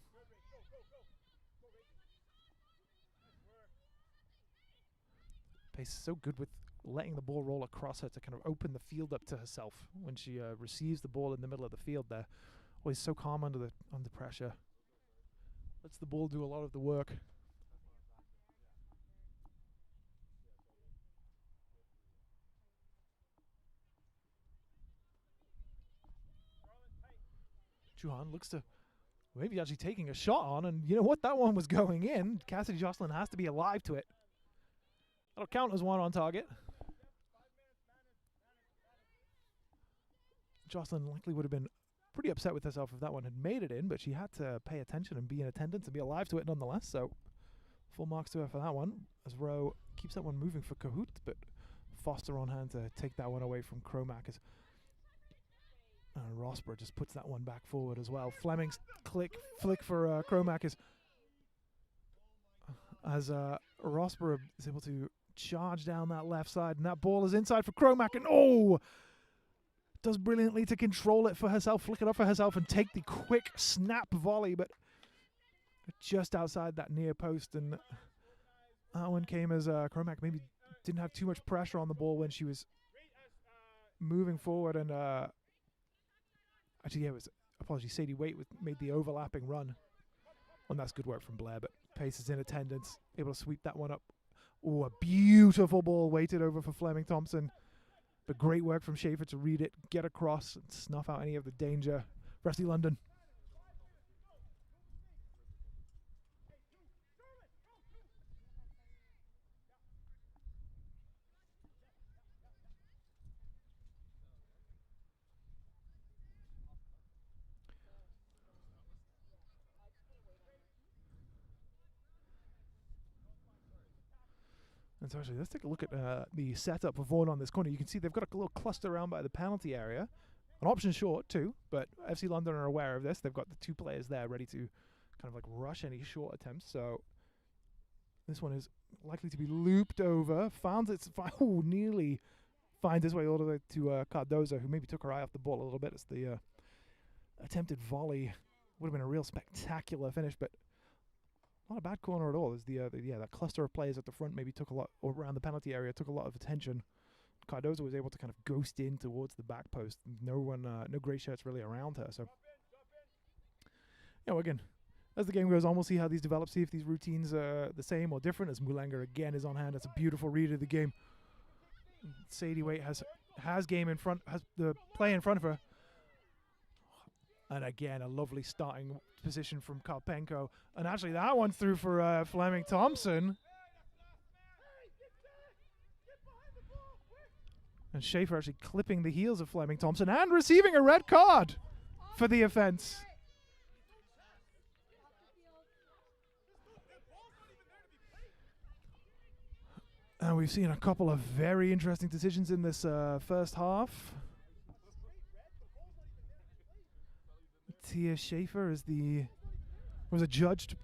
Pace is so good with letting the ball roll across her to kind of open the field up to herself when she receives the ball in the middle of the field there. Always so calm under pressure. Lets the ball do a lot of the work. Chuhan looks to maybe actually taking a shot on, and you know what? That one was going in. Cassidy Jocelyn has to be alive to it. That'll count as one on target. Jocelyn likely would have been pretty upset with herself if that one had made it in, but she had to pay attention and be in attendance and be alive to it nonetheless, so full marks to her for that one, as Rowe keeps that one moving for Cahoot, but Foster on hand to take that one away from Cromack. Rosborough just puts that one back forward as well. Fleming's flick for Cromack as Rosborough is able to charge down that left side, and that ball is inside for Cromack, and does brilliantly to control it for herself, flick it up for herself, and take the quick snap volley, but just outside that near post, and that one came as Cromack maybe didn't have too much pressure on the ball when she was moving forward, and actually, apologies, Sadie Waite made the overlapping run. And that's good work from Blair, but Pace is in attendance, able to sweep that one up. Oh, a beautiful ball weighted over for Fleming Thompson. But great work from Schaefer to read it, get across, and snuff out any of the danger for FC London. And so actually, let's take a look at the setup for Vaughan on this corner. You can see they've got a little cluster around by the penalty area. An option short too, but FC London are aware of this. They've got the two players there ready to kind of like rush any short attempts. So this one is likely to be looped over. Nearly finds its way all the way to Cardozo, who maybe took her eye off the ball a little bit. It's the attempted volley. Would have been a real spectacular finish, but not a bad corner at all. As that cluster of players at the front maybe took a lot, or around the penalty area, took a lot of attention. Cardozo was able to kind of ghost in towards the back post. No grey shirts really around her. So, again, as the game goes on, we'll see how these develop. See if these routines are the same or different. As Mulenga again is on hand. That's a beautiful read of the game. Sadie Waite has game in front, has the play in front of her. And again, a lovely starting position from Karpenko. And actually, that one's through for Fleming Thompson. And Schaefer actually clipping the heels of Fleming Thompson and receiving a red card for the offense. And we've seen a couple of very interesting decisions in this first half. Tia Schaefer is the was adjudged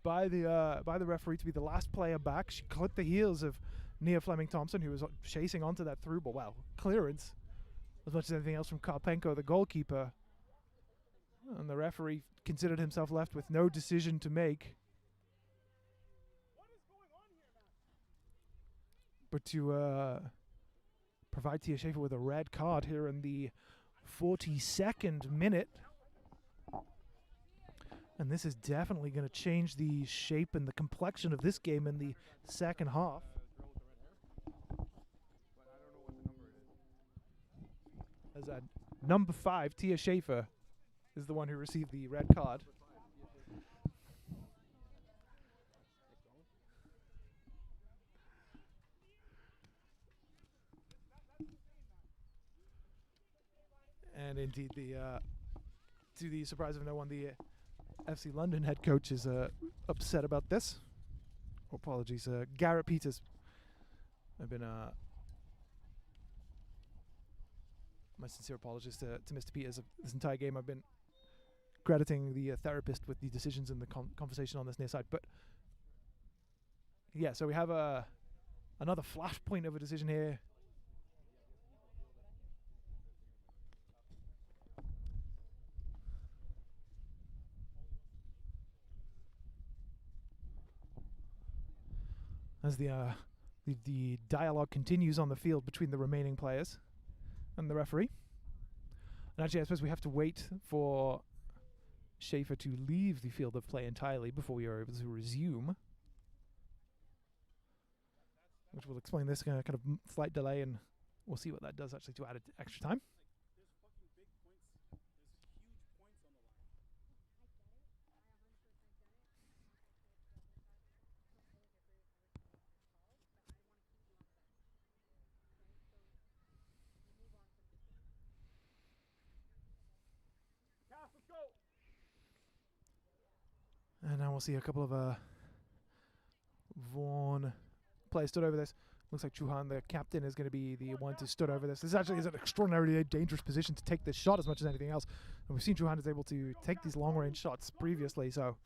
by the referee to be the last player back. She clipped the heels of Nia Fleming-Thompson, who was chasing onto that through ball. Well, clearance as much as anything else from Karpenko, the goalkeeper. And the referee considered himself left with no decision to make. But to provide Tia Schaefer with a red card here in the 42nd minute. And this is definitely going to change the shape and the complexion of this game in the second half. As number 5, Tia Schaefer, is the one who received the red card. And indeed, to the surprise of no one, the FC London head coach is upset about this. Oh, apologies, Garrett Peters. I've been my sincere apologies to Mr. Peters. This entire game I've been crediting the therapist with the decisions in the conversation on this near side. But yeah, so we have another flashpoint of a decision here. As the dialogue continues on the field between the remaining players and the referee. And actually, I suppose we have to wait for Schaefer to leave the field of play entirely before we are able to resume. Which will explain this kind of slight delay, and we'll see what that does actually to add extra time. And now we'll see a couple of Vaughan players stood over this. Looks like Chauhan, the captain, is going to be the one to stood over this. This actually is an extraordinarily dangerous position to take this shot as much as anything else. And we've seen Chauhan is able to take these long-range shots previously, so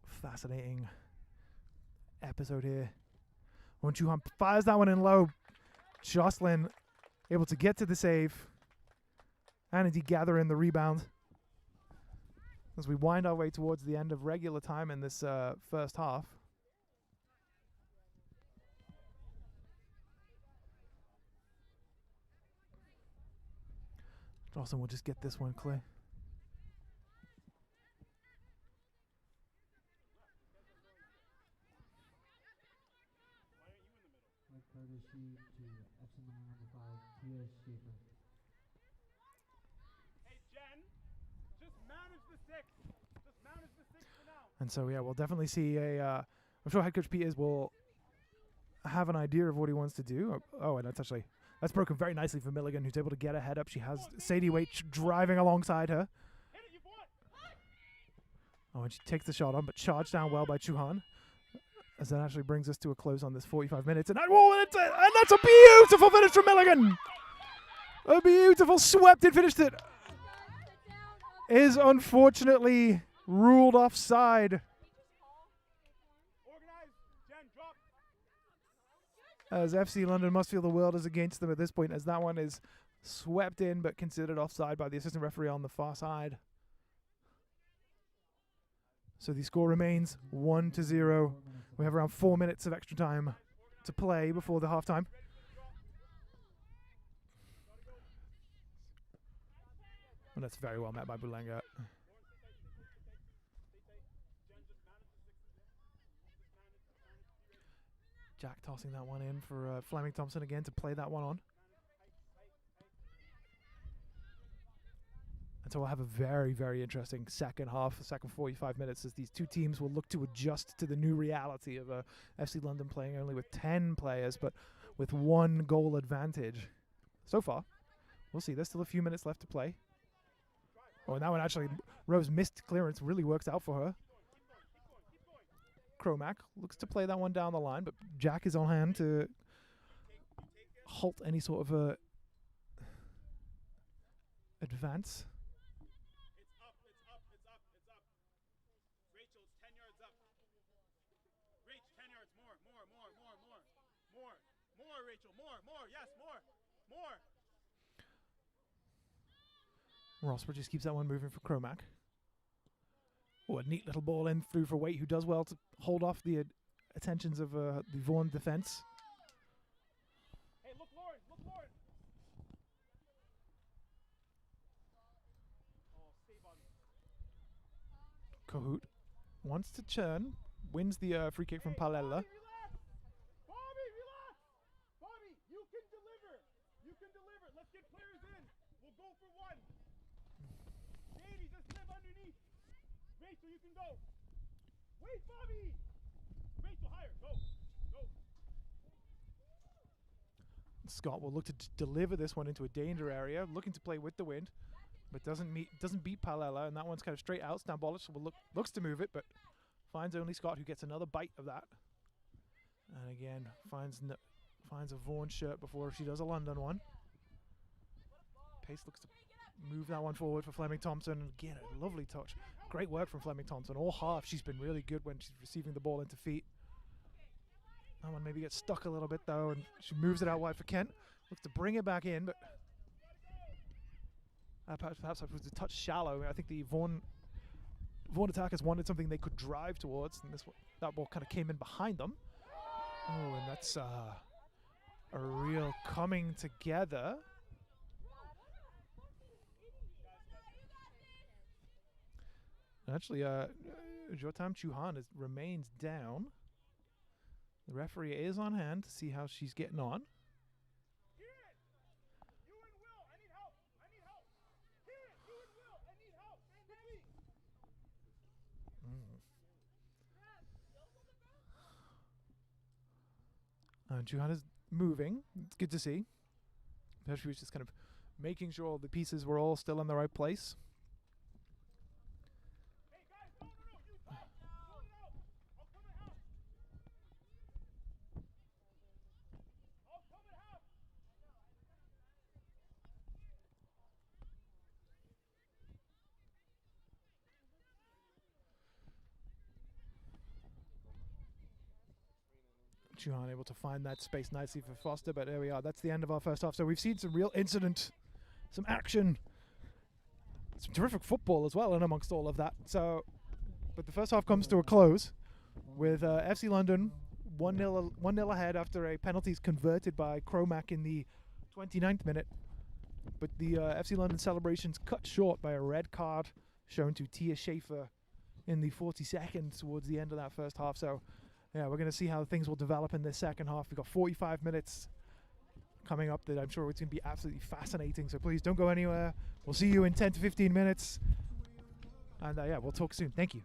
fascinating episode here. When Chauhan fires that one in low, Jocelyn able to get to the save and indeed gather in the rebound. As we wind our way towards the end of regular time in this first half. Dawson will just get this one clear. And so, yeah, we'll definitely see I'm sure head coach Peters will have an idea of what he wants to do. Oh, and that's broken very nicely for Milligan, who's able to get her head up. She has Sadie Waite driving alongside her. Oh, and she takes the shot on, but charged down well by Chauhan. As that actually brings us to a close on this 45 minutes. And that's a beautiful finish from Milligan! A beautiful swept-in finish that is unfortunately ruled offside. As FC London must feel the world is against them at this point, as that one is swept in but considered offside by the assistant referee on the far side. So the score remains 1-0. We have around 4 minutes of extra time to play before the halftime. And that's very well met by Bulenga. Jack tossing that one in for Fleming-Thompson again to play that one on. And so we'll have a very, very interesting second half, the second 45 minutes, as these two teams will look to adjust to the new reality of FC London playing only with 10 players, but with 1 goal advantage. So far, we'll see. There's still a few minutes left to play. Oh, and that one actually, Rose missed clearance, really works out for her. Cromack looks to play that one down the line, but Jack is on hand to halt any sort of advance. Rachel, it's 10 yards up. Rach, 10 yards. More, Rachel. More. Yes, more. Rosper just keeps that one moving for Cromack. Oh, a neat little ball in through for Waite, who does well to hold off the attentions of the Vaughan defense. Hey, look, Lauren. Oh, stay, Bobby. Cahoot wants to churn, wins the free kick from Palella. Bobby, relax. Bobby, you can deliver. Let's get players in. We'll go for one. Katie, just live underneath. Rachel, you can go. Wait, Bobby. Rachel, higher. Go. Scott will look to deliver this one into a danger area, looking to play with the wind, but doesn't beat Palella, and that one's kind of straight out. Stambolic looks to move it, but finds only Scott, who gets another bite of that. And again, finds a Vaughan shirt before she does a London one. Pace looks to move that one forward for Fleming Thompson. Again, a lovely touch. Great work from Fleming Thompson. All half, she's been really good when she's receiving the ball into feet. That one maybe gets stuck a little bit, though, and she moves it out wide for Kent. Looks to bring it back in, but perhaps it was a touch shallow. I think the Vaughan attackers wanted something they could drive towards, and that ball kind of came in behind them. Oh, and that's a real coming together. Actually, Jotam Chauhan remains down. The referee is on hand to see how she's getting on. Hear it. You and Will, I need help. Hear it. You and Will, I need help. Quickly. Chauhan is moving. It's good to see. She was just kind of making sure all the pieces were all still in the right place. Hey guys, no, you talk. Sort it out. I'll come at half. Chauhan able to find that space nicely for Foster, but there we are. That's the end of our first half. So we've seen some real incident, some action, some terrific football as well, and amongst all of that. So, but the first half comes to a close with FC London 1-0 ahead after a penalty is converted by Cromack in the 29th minute. But the FC London celebrations cut short by a red card shown to Tia Schaefer in the 42nd towards the end of that first half. So, yeah, we're going to see how things will develop in this second half. We've got 45 minutes coming up that I'm sure it's going to be absolutely fascinating. So please don't go anywhere. We'll see you in 10 to 15 minutes. And yeah, we'll talk soon. Thank you.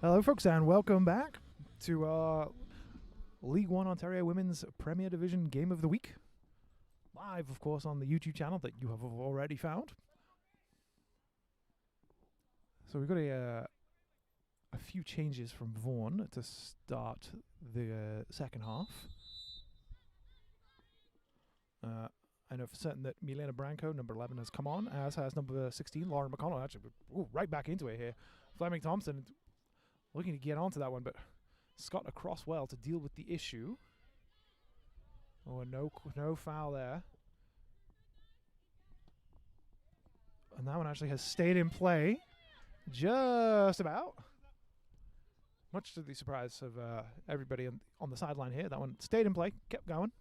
Hello, folks, and welcome back to League One Ontario Women's Premier Division Game of the Week. Live, of course, on the YouTube channel that you have already found. So we've got a few changes from Vaughan to start the second half. I know for certain that Milena Branco, number 11, has come on, as has number 16, Lauren McConnell. Actually, right back into it here. Fleming Thompson looking to get onto that one, but Scott across well to deal with the issue. Oh, no foul there. And that one actually has stayed in play. Just about. Much to the surprise of everybody on the sideline here. That one stayed in play, kept going.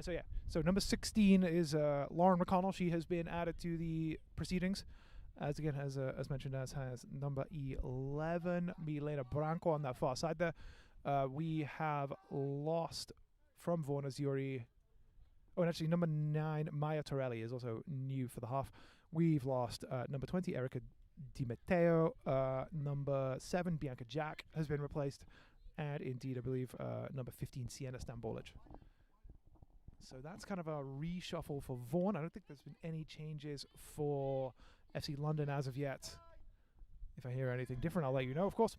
So number 16 is Lauren McConnell. She has been added to the proceedings. As mentioned, as has number 11, Milena Branco on that far side there. We have lost from Vaughan Azuri. Oh, and actually number 9, Maya Torelli, is also new for the half. We've lost number 20, Erica Di Matteo. Number 7, Bianca Jack, has been replaced. And indeed, I believe, number 15, Sienna Stambolic. So that's kind of a reshuffle for Vaughan. I don't think there's been any changes for FC London as of yet. If I hear anything different, I'll let you know, of course.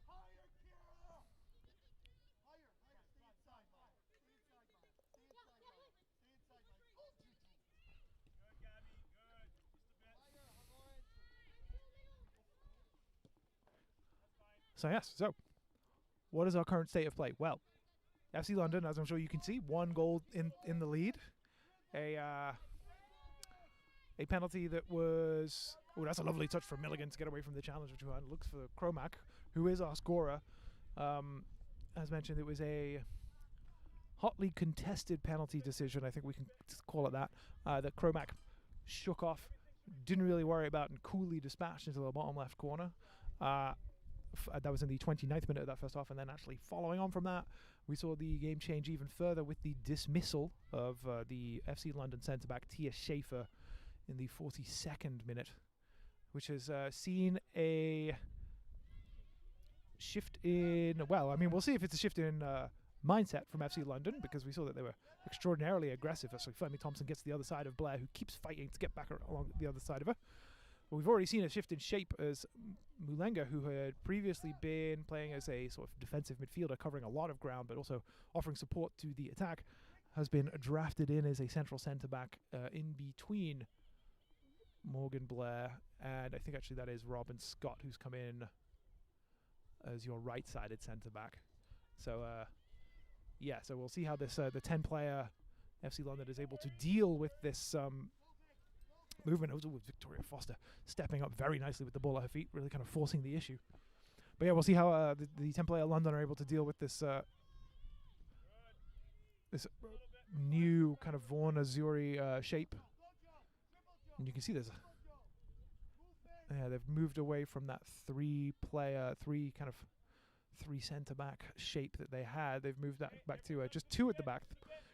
So yes, so what is our current state of play? Well, FC London, as I'm sure you can see, 1 goal in the lead. A penalty that was... Oh, that's a lovely touch from Milligan to get away from the challenge of Vaughan. Looks for Cromack, who is our scorer. As mentioned, it was a hotly contested penalty decision, I think we can call it that, that Cromack shook off, didn't really worry about, and coolly dispatched into the bottom left corner. That was in the 29th minute of that first half, and then actually following on from that, we saw the game change even further with the dismissal of the FC London centre-back Tia Schaefer in the 42nd minute, which has seen a shift in, well, I mean, we'll see if it's a shift in mindset from FC London, because we saw that they were extraordinarily aggressive. So Fleming Thompson gets to the other side of Blair, who keeps fighting to get back along the other side of her. But we've already seen a shift in shape as Mulenga, who had previously been playing as a sort of defensive midfielder, covering a lot of ground, but also offering support to the attack, has been drafted in as a central centre-back in between Morgan Blair, and I think actually that is Robin Scott, who's come in as your right-sided centre-back. So, so we'll see how this the 10-player FC London is able to deal with this movement. Also with Victoria Foster stepping up very nicely with the ball at her feet, really kind of forcing the issue. But yeah, we'll see how the 10-player London are able to deal with this this new kind of Vaughan Azuri shape. And you can see they've moved away from that three centre-back shape that they had. They've moved that back to just 2 at the back.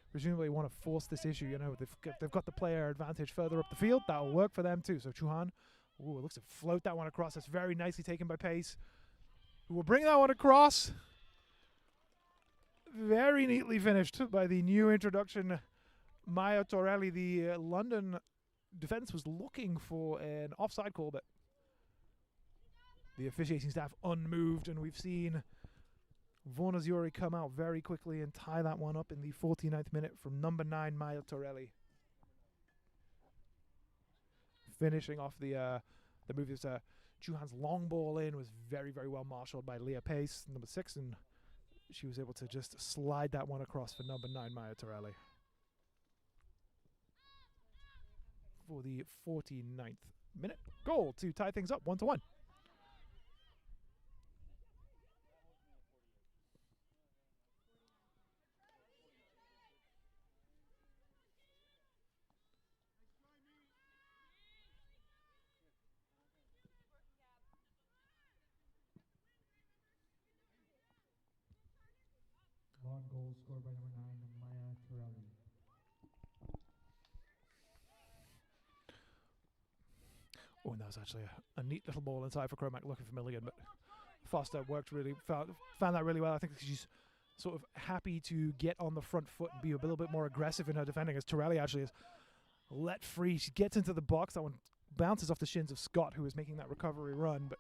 Presumably want to force this issue. You know, they've got the player advantage further up the field. That'll work for them too. So Chuhan, it looks to float that one across. That's very nicely taken by Pace, who will bring that one across. Very neatly finished by the new introduction, Maya Torelli. The London defense was looking for an offside call, but the officiating staff unmoved, and we've seen Vaughan Azuri come out very quickly and tie that one up in the 49th minute from number 9, Maya Torelli. Finishing off the move, is Chuhan's long ball in was very, very well marshalled by Leah Pace, number 6, and she was able to just slide that one across for number 9, Maya Torelli. For the 49th minute goal to tie things up 1-1. Long goal scored by number 9, Maya Torelli. Oh, and that was actually a neat little ball inside for Cromack, looking for Milligan, but Foster found that really well. I think she's sort of happy to get on the front foot and be a little bit more aggressive in her defending, as Torelli actually is let free. She gets into the box. That one bounces off the shins of Scott, who was making that recovery run, but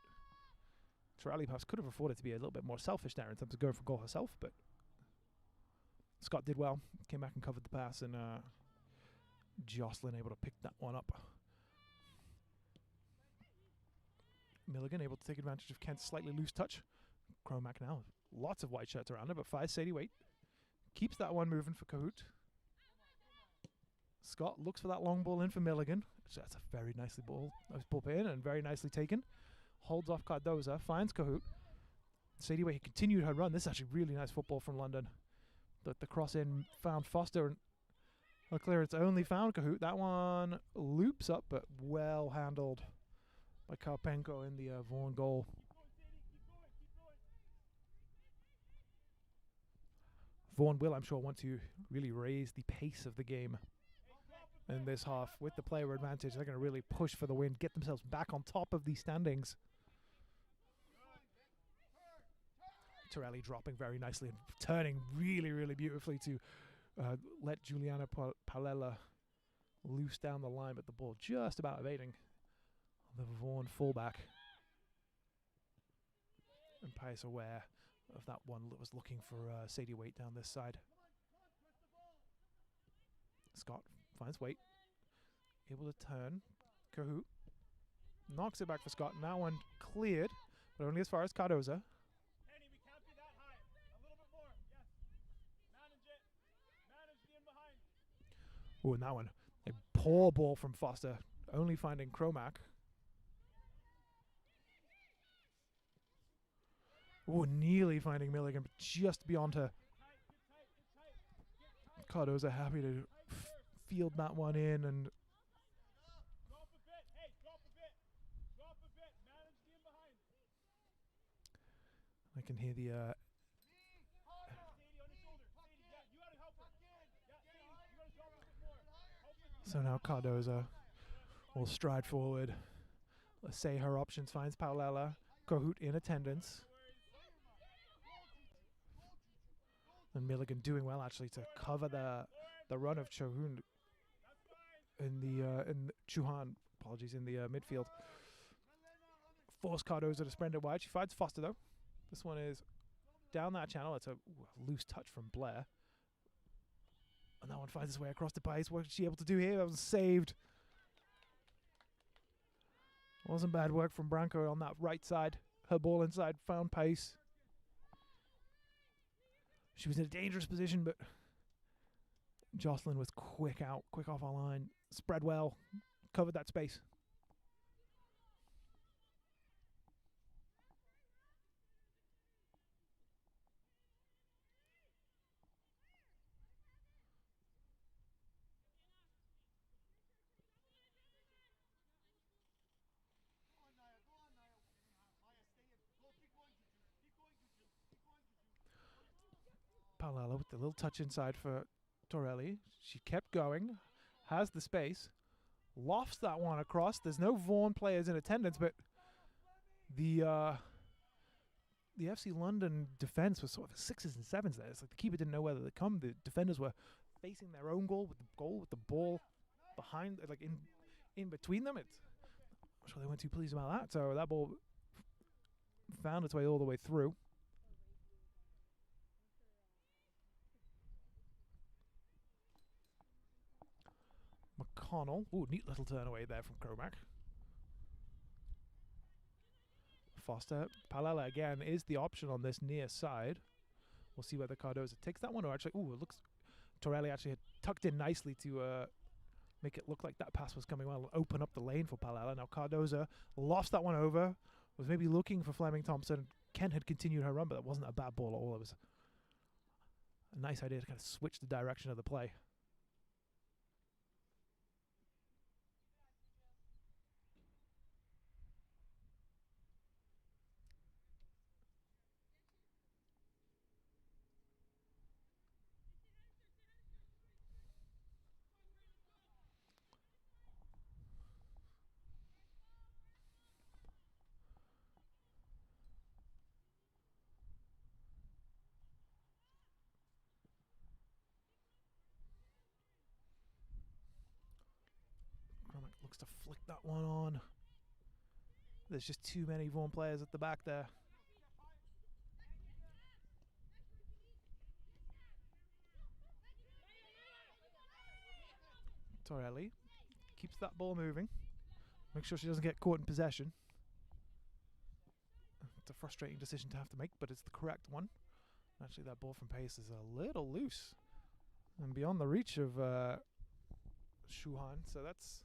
Torelli perhaps could have afforded to be a little bit more selfish there in terms of going for goal herself, but Scott did well, came back and covered the pass, and Jocelyn able to pick that one up. Milligan able to take advantage of Kent's slightly loose touch. Cromack now, lots of white shirts around her, but fires Sadie Waite. Keeps that one moving for Cahoot. Scott looks for that long ball in for Milligan. That's a very nicely ball in and very nicely taken. Holds off Cardoza, finds Cahoot. Sadie Waite continued her run. This is actually really nice football from London. But the cross in found Foster, and a clearance only found Cahoot. That one loops up, but well handled by Karpenko in the Vaughan goal. Vaughan will, I'm sure, want to really raise the pace of the game in this half. With the player advantage, they're going to really push for the win, get themselves back on top of these standings. Torelli dropping very nicely and turning really, really beautifully to let Juliana Palela loose down the line, but the ball just about evading the Vaughan fullback. And Pius aware of that one that was looking for Sadie Waite down this side. Scott finds Waite, able to turn. Cahoot knocks it back for Scott. Now one cleared, but only as far as Cardoza. Oh, and that one, a poor ball from Foster, only finding Cromack. Oh, nearly finding Milligan, but just beyond her. Cardoza happy to field that one in, and I can hear the so now Cardoza will stride forward. Let's say her options, finds Paolela. Cahoot in attendance. And Milligan doing well actually to cover the run of Chohun in Chuhan, apologies, in the midfield. Force Cardoza to sprint it wide. She finds Foster though. This one is down that channel. It's a loose touch from Blair. And that one finds its way across the pace. What is she able to do here? That was saved. Wasn't bad work from Branco on that right side. Her ball inside, found pace. She was in a dangerous position, but Jocelyn was quick off our line. Spread well, covered that space. Paolela with the little touch inside for Torelli. She kept going, has the space, lofts that one across. There's no Vaughan players in attendance, but the FC London defense was sort of 6s and 7s there. It's like the keeper didn't know whether to come. The defenders were facing their own goal with the ball behind, like in between them. I'm sure they weren't too pleased about that. So that ball found its way all the way through. McConnell. Ooh, neat little turn away there from Cromack. Foster. Paolela again is the option on this near side. We'll see whether Cardoza takes that one, or actually, ooh, it looks Torelli actually had tucked in nicely to make it look like that pass was coming well, open up the lane for Paolela. Now Cardoza lost that one over, was maybe looking for Fleming Thompson. Kent had continued her run, but that wasn't a bad ball at all. It was a nice idea to kind of switch the direction of the play. that one on. There's just too many Vaughan players at the back there. Torelli keeps that ball moving. Make sure she doesn't get caught in possession. It's a frustrating decision to have to make, but it's the correct one. Actually, that ball from pace is a little loose and beyond the reach of Shuhan. So that's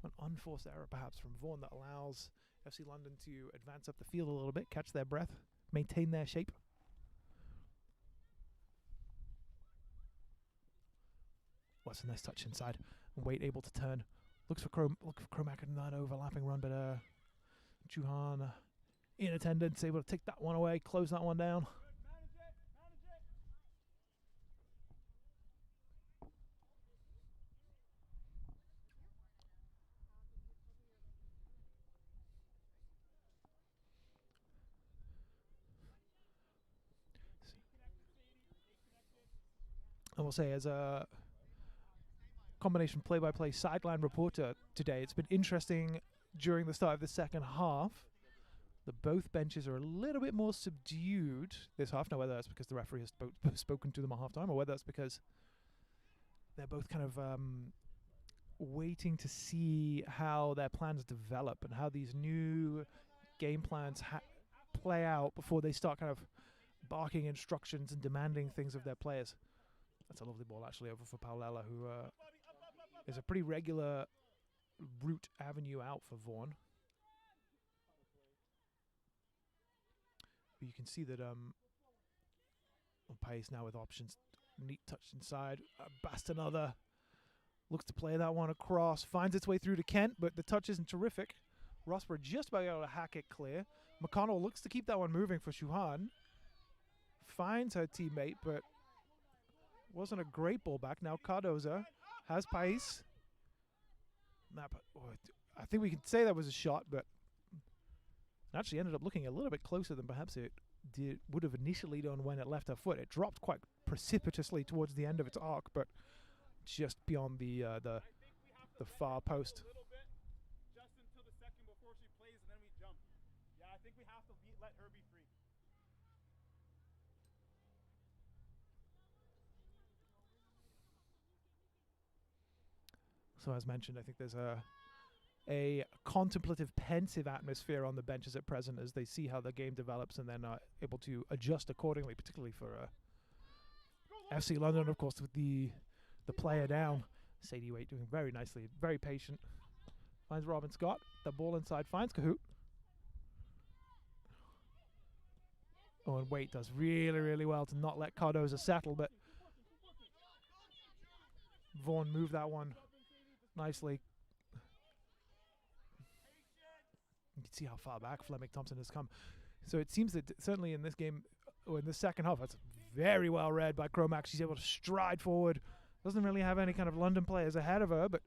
an unforced error perhaps from Vaughan that allows FC London to advance up the field a little bit, catch their breath, maintain their shape. What's a nice touch inside. And Wade able to turn. Looks for Kromak in that overlapping run, but Shuhan in attendance, able to take that one away, close that one down. I will say, as a combination play-by-play sideline reporter today, it's been interesting during the start of the second half that both benches are a little bit more subdued this half. Now, whether that's because the referee has spoken to them at halftime, or whether that's because they're both kind of waiting to see how their plans develop and how these new game plans play out before they start kind of barking instructions and demanding things of their players. That's a lovely ball actually over for Paulella, who is a pretty regular route avenue out for Vaughan. But you can see that Pace now with options. Neat touch inside. Bastonother looks to play that one across. Finds its way through to Kent, but the touch isn't terrific. Rosberg just about able to hack it clear. McConnell looks to keep that one moving for Shuhan. Finds her teammate, but wasn't a great ball back. Now Cardoza has pace. I think we can say that was a shot, but it actually ended up looking a little bit closer than perhaps it would have initially done when it left her foot. It dropped quite precipitously towards the end of its arc, but just beyond the far post. Just until the second before she plays, and then we jump. Yeah, I think we have to let her be free. So as mentioned, I think there's a contemplative, pensive atmosphere on the benches at present as they see how the game develops and then are able to adjust accordingly, particularly for FC London, of course, with the player down. Sadie Waite doing very nicely, very patient. Finds Robin Scott. The ball inside finds Kahoot. Oh, and Waite does really, really well to not let Cardoza settle, but Vaughan moved that one nicely. You can see how far back Fleming Thompson has come. So it seems that certainly in this game, or in the second half, that's very well read by Kromak. She's able to stride forward. Doesn't really have any kind of London players ahead of her, but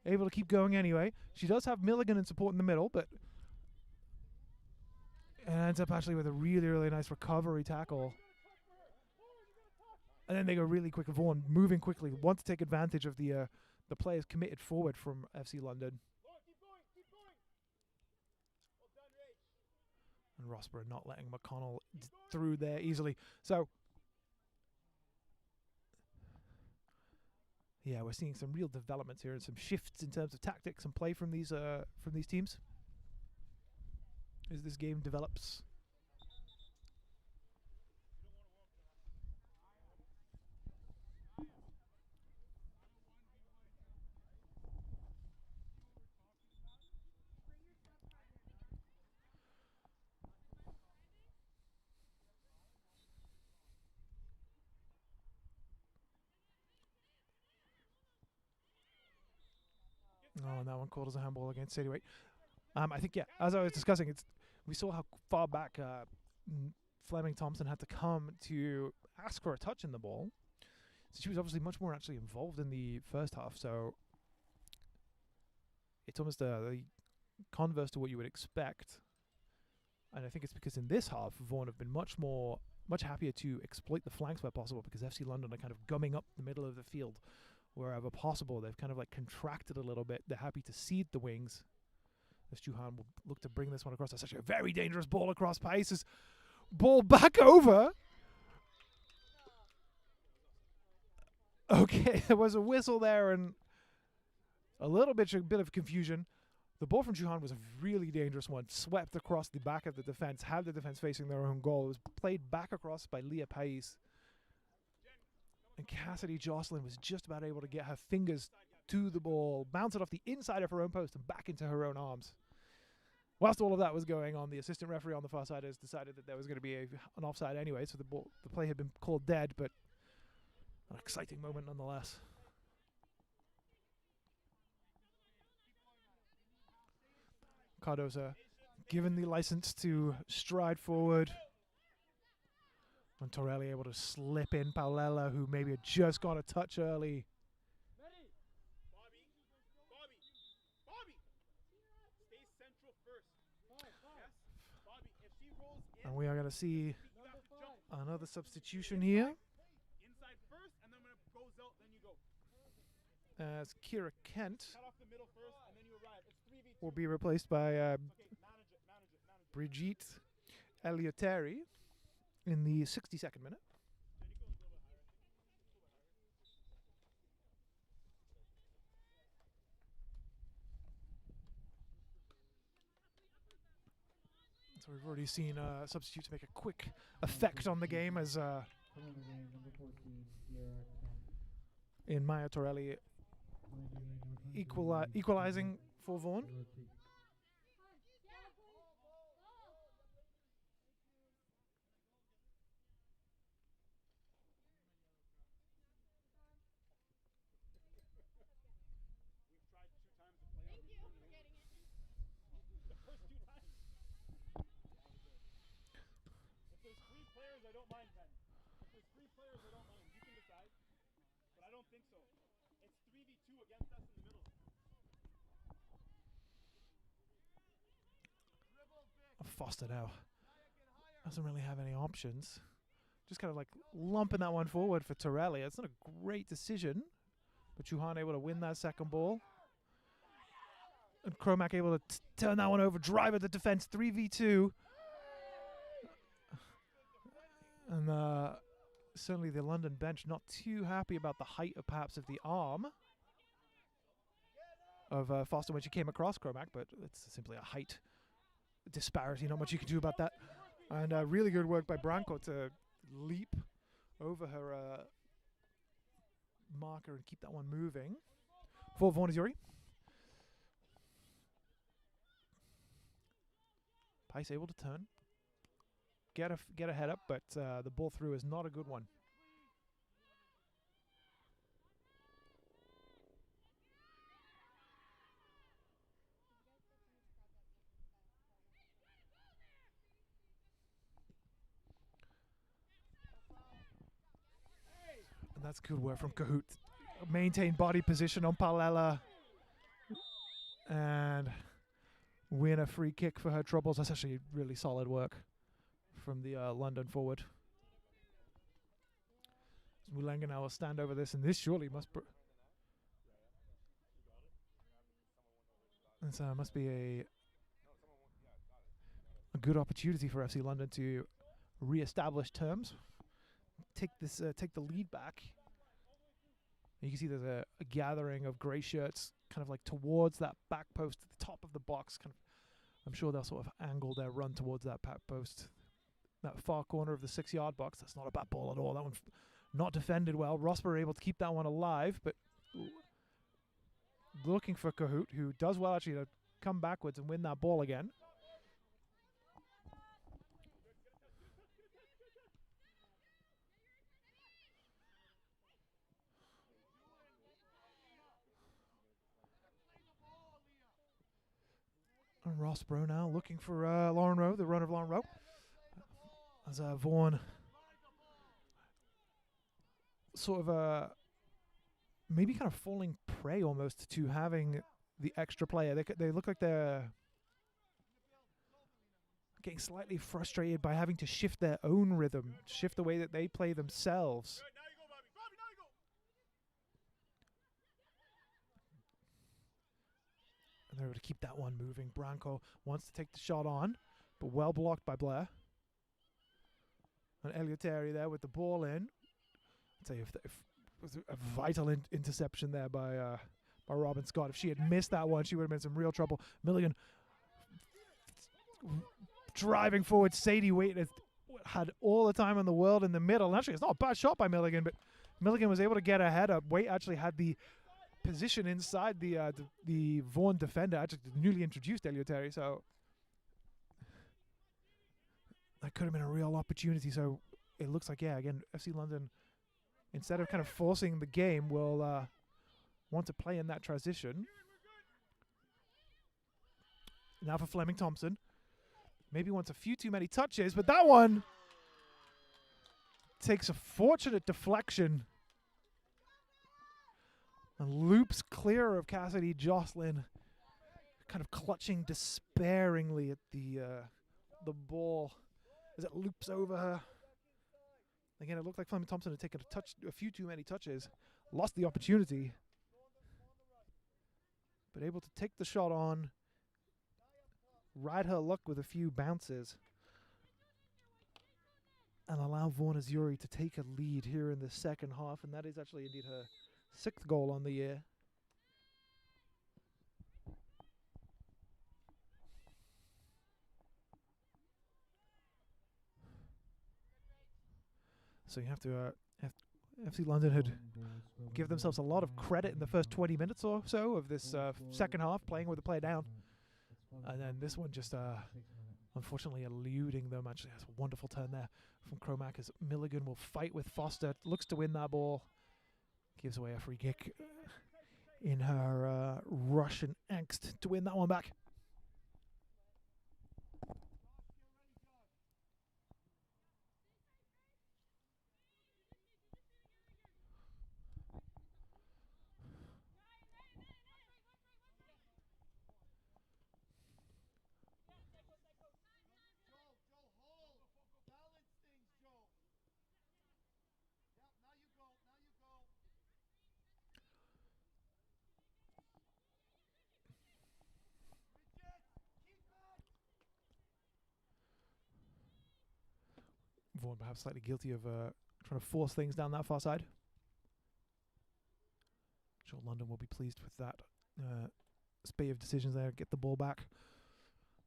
able to keep going anyway. She does have Milligan in support in the middle, but ends up actually with a really, really nice recovery tackle. And then they go really quick. Vaughan moving quickly, want to take advantage of the players committed forward from FC London. And Rosberg not letting McConnell through there easily. So, yeah, we're seeing some real developments here and some shifts in terms of tactics and play from these teams as this game develops. Oh, and that one called as a handball against Sadie Waite. I think, yeah, as I was discussing, we saw how far back Fleming Thompson had to come to ask for a touch in the ball. So she was obviously much more actually involved in the first half. So it's almost the converse to what you would expect. And I think it's because in this half, Vaughan have been much happier to exploit the flanks where possible, because FC London are kind of gumming up the middle of the field wherever possible. They've kind of like contracted a little bit. They're happy to cede the wings. As Vaughan will look to bring this one across. That's actually a very dangerous ball across paces. Ball back over. Okay, there was a whistle there and a bit of confusion. The ball from Vaughan was a really dangerous one. Swept across the back of the defense, had the defense facing their own goal. It was played back across by Leah Pais. And Cassidy Jocelyn was just about able to get her fingers to the ball, bounce it off the inside of her own post and back into her own arms. Whilst all of that was going on, the assistant referee on the far side has decided that there was going to be an offside anyway, so the play had been called dead, but an exciting moment nonetheless. Cardoza given the license to stride forward. And Torelli able to slip in Paulella, who maybe had just got a touch early. Bobby! Stay central first. Yes? Bobby, if she rolls in, And we are going to see you have to jump another substitution here inside first, and then when it goes out, then you go. as Kira Kent Cut off the middle first, and then you arrive. It's 3v2. will be replaced by Okay, manage it. Brigitte Eliotteri in the 62nd minute. So we've already seen substitutes make a quick effect on the game as Come on the game, number 14, Sierra Kent. in Maya Torelli Come on the game, number 23, equalizing for Vaughan. rookie. We've tried 2 times to play on the first 2 times. If there's 3 players, I don't mind 10. If there's 3 players, I don't mind. You can decide. But I don't think so. It's 3v2 against us in the middle. Foster now doesn't really have any options. Just kind of like lumping that one forward for Torelli. It's not a great decision, but Vaughan able to win that second ball. And Cromack able to turn that one over, drive at the defense, 3v2. And certainly the London bench not too happy about the height of perhaps of the arm of Foster when she came across Cromack, but it's simply a height disparity, not much you can do about that. And really good work by Branco to leap over her marker and keep that one moving. For Vaughan is Yuri. Pais able to turn. Get a head up, but the ball through is not a good one. And that's good work from Kahoot. Maintain body position on Paulella. And win a free kick for her troubles. That's actually really solid work from the London forward. Mulenga now will stand over this, and this surely must must be a good opportunity for FC London to re-establish terms. Take the lead back. And you can see there's a gathering of grey shirts kind of like towards that back post at the top of the box. Kind of, I'm sure they'll sort of angle their run towards that back post. That far corner of the 6-yard box. That's not a bad ball at all. That one not defended well. Rosper able to keep that one alive, but looking for Kahoot, who does well actually to come backwards and win that ball again. And Rosbro now looking for Lauren Rowe, the runner of Lauren Rowe. As Vaughan sort of maybe kind of falling prey almost to having the extra player. They look like they're getting slightly frustrated by having to shift their own rhythm, shift the way that they play themselves. Good, now you go, Bobby. Bobby, now you go. And they're able to keep that one moving. Branco wants to take the shot on, but well blocked by Blair. And Eleutheri there with the ball in. I'd say if it was a vital interception there by Robin Scott. If she had missed that one, she would have been in some real trouble. Milligan driving forward. Sadie Waite had all the time in the world in the middle. And actually, it's not a bad shot by Milligan, but Milligan was able to get ahead up. Waite actually had the position inside the Vaughan defender, actually the newly introduced Eleutheri, so that could have been a real opportunity. So it looks like, yeah, again, FC London, instead of kind of forcing the game, will want to play in that transition. Now for Fleming Thompson. Maybe wants a few too many touches, but that one takes a fortunate deflection and loops clear of Cassidy Jocelyn, kind of clutching despairingly at the ball as it loops over her. Again, it looked like Fleming Thompson had taken a few too many touches, lost the opportunity, but able to take the shot on, ride her luck with a few bounces, and allow Vaughan Azzurri to take a lead here in the second half, and that is actually indeed her 6th goal on the year. So you have to, FC London had give themselves a lot of credit in the first 20 minutes or so of this second half, playing with the player down. And then this one just unfortunately eluding them. Actually, that's a wonderful turn there from Cromack as Milligan will fight with Foster, looks to win that ball. Gives away a free kick in her rush and angst to win that one back. Vaughan perhaps slightly guilty of trying to force things down that far side. I'm sure London will be pleased with that spate of decisions there. Get the ball back.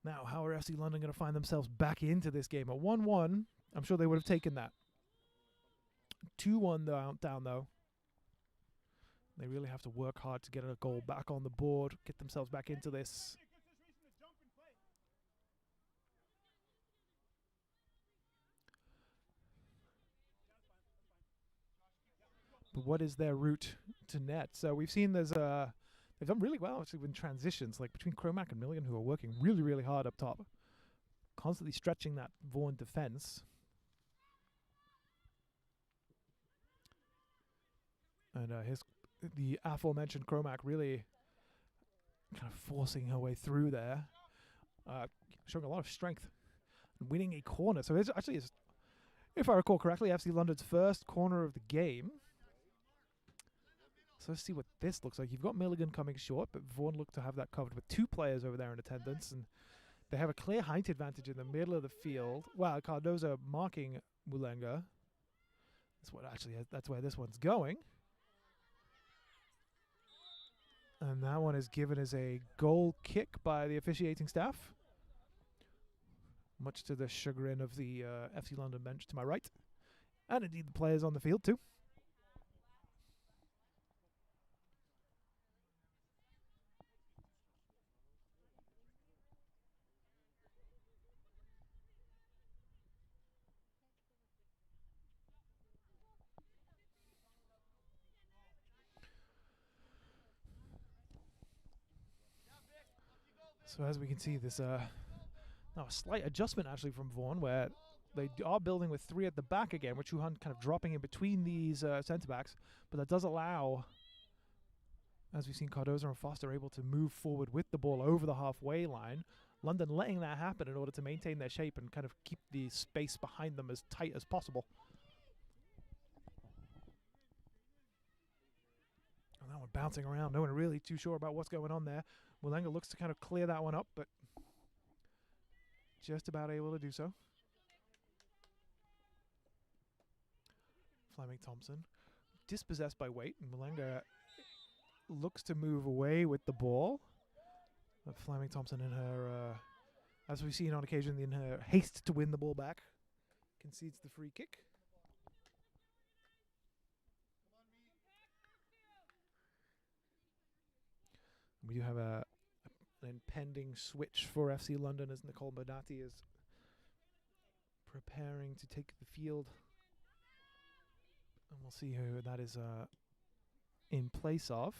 Now, how are FC London going to find themselves back into this game? At 1-1, I'm sure they would have taken that. 2-1 down though. They really have to work hard to get a goal back on the board, get themselves back into this. But what is their route to net? So we've seen they've done really well actually in transitions, like between Cromack and Milligan, who are working really, really hard up top, constantly stretching that Vaughan defense. And the aforementioned Cromack really kind of forcing her way through there, showing a lot of strength, and winning a corner. So it's actually, if I recall correctly, FC London's first corner of the game. So let's see what this looks like. You've got Milligan coming short, but Vaughan looked to have that covered with 2 players over there in attendance, and they have a clear height advantage in the middle of the field. Well, Cardoza marking Mulenga. That's where this one's going. And that one is given as a goal kick by the officiating staff, much to the chagrin of the FC London bench to my right, and indeed the players on the field too. So as we can see, this now a slight adjustment actually from Vaughan, where they are building with 3 at the back again, with Chuhan kind of dropping in between these centre-backs, but that does allow, as we've seen, Cardoza and Foster able to move forward with the ball over the halfway line. London letting that happen in order to maintain their shape and kind of keep the space behind them as tight as possible. And that one bouncing around, no one really too sure about what's going on there. Mulenga looks to kind of clear that one up, but just about able to do so. Fleming Thompson dispossessed by weight, and Mulenga looks to move away with the ball. But Fleming Thompson in her, as we've seen on occasion, in her haste to win the ball back, concedes the free kick. We do have an impending switch for FC London as Nicole Bonatti is preparing to take the field. And we'll see who that is in place of.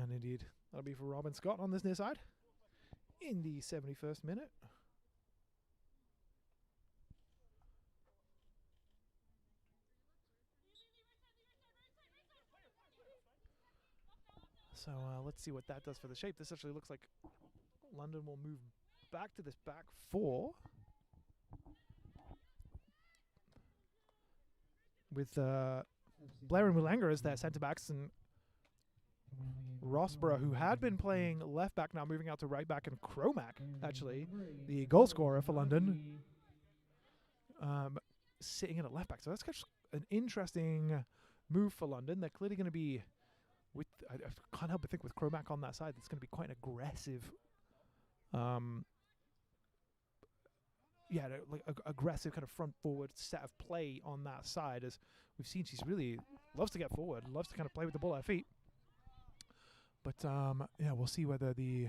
And indeed, that'll be for Robin Scott on this near side in the 71st minute. So let's see what that does for the shape. This actually looks like London will move back to this back four with Blair and Mulenga as their centre backs, and Rossborough, who had been playing left back, now moving out to right back, and Cromack, actually, the goal scorer for London, sitting in at left back. So that's kind of an interesting move for London. They're clearly going to be, with I can't help but think with Cromack on that side, it's going to be quite an aggressive, aggressive kind of front forward set of play on that side. As we've seen, she's really loves to get forward, loves to kind of play with the ball at her feet. But yeah, we'll see whether the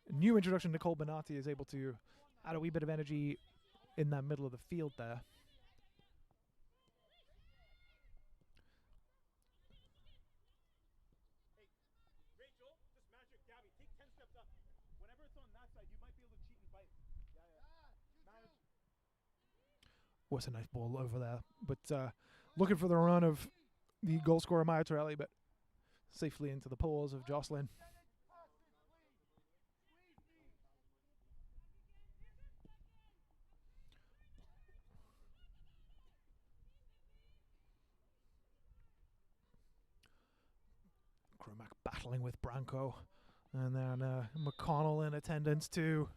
new introduction, Nicole Bonatti, is able to add a wee bit of energy in that middle of the field there. Hey, Rachel, just magic, Gabby, take 10 steps up. Whenever it's on that side, you might be able to cheat and bite. Yeah. Manage. What's a nice ball over there. But looking for the run of the goal scorer, Maya Torelli, but safely into the paws of Jocelyn. Cromack battling with Branco. And then McConnell in attendance too.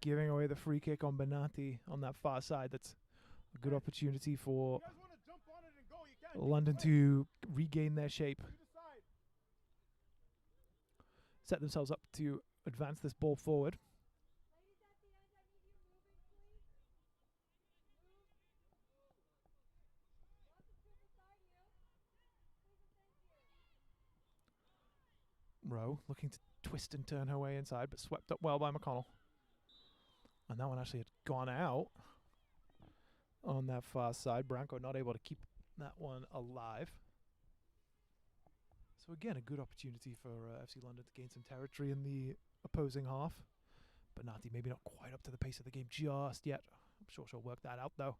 Giving away the free kick on Bonatti on that far side. That's a good opportunity for London to regain their shape. Set themselves up to advance this ball forward. Rowe looking to twist and turn her way inside, but swept up well by McConnell. And that one actually had gone out on that far side. Branco not able to keep that one alive. So again, a good opportunity for FC London to gain some territory in the opposing half. But Nati maybe not quite up to the pace of the game just yet. I'm sure she'll work that out though.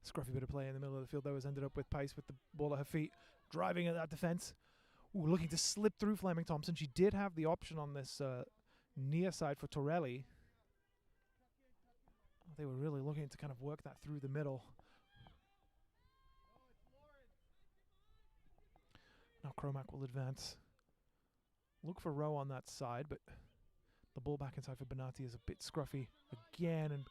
Scruffy bit of play in the middle of the field though, has ended up with Pice with the ball at her feet, driving at that defence. Ooh, looking to slip through Fleming Thompson. She did have the option on this near side for Torelli. They were really looking to kind of work that through the middle. Now Cromack will advance. Look for Rowe on that side, but the ball back inside for Bonatti is a bit scruffy again, and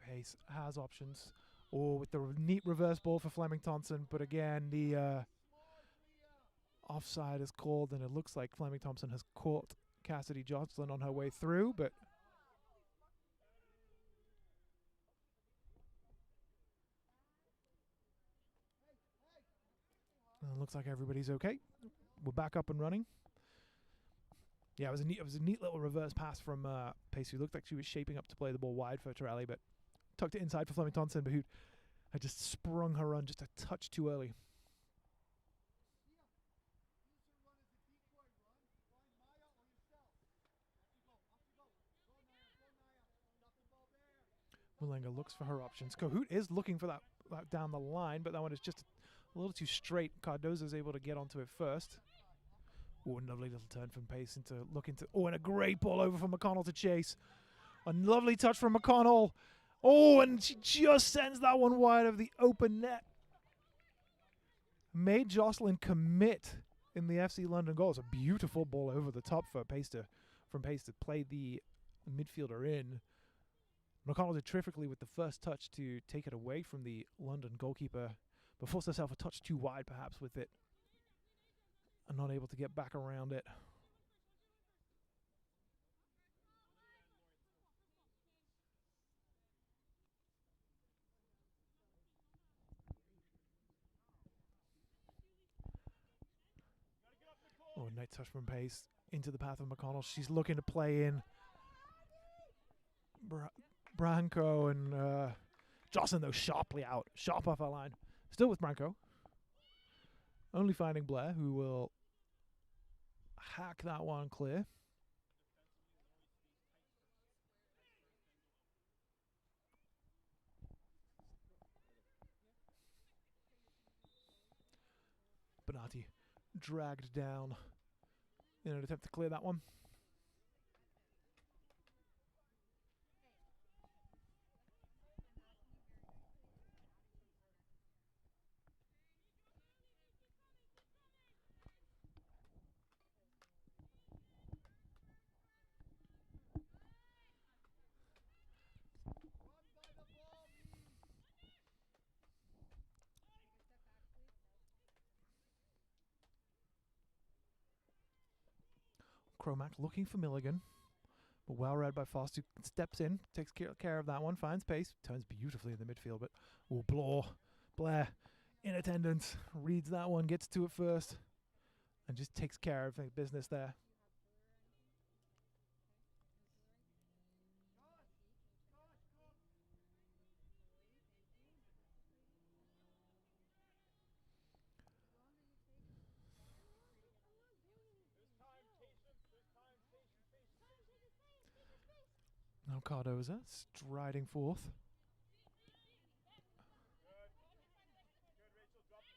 Pace has options. Or with the neat reverse ball for Fleming Thompson, but again the offside is called, and it looks like Fleming Thompson has caught Cassidy Jocelyn on her way through, but it looks like everybody's okay. We're back up and running. Yeah, it was a neat little reverse pass from Pace, who looked like she was shaping up to play the ball wide for Torelli, but tucked it inside for Fleming Thompson, but who had just sprung her run just a touch too early. Mulenga looks for her options. Kahoot is looking for that down the line, but that one is just a little too straight. Cardozo's able to get onto it first. Oh, lovely little turn from Pace into look into. Oh, and a great ball over from McConnell to chase. A lovely touch from McConnell. Oh, and she just sends that one wide of the open net. Made Jocelyn commit in the FC London goal. It's a beautiful ball over the top for Pace to play the midfielder in. McConnell did terrifically with the first touch to take it away from the London goalkeeper, but forced herself a touch too wide perhaps with it, and not able to get back around it. Oh, nice touch from Pace into the path of McConnell. She's looking to play in Branco, and Jocelyn though sharply out, sharp off our line. Still with Branco. Only finding Blair, who will hack that one clear. Benatti dragged down in an attempt to clear that one. Cromack looking for Milligan, but well read by Foss, who steps in, takes care of that one, finds Pace, turns beautifully in the midfield, but Blair in attendance, reads that one, gets to it first, and just takes care of the business there. Now Cardoza striding forth. Good, Rachel. Drop a bit.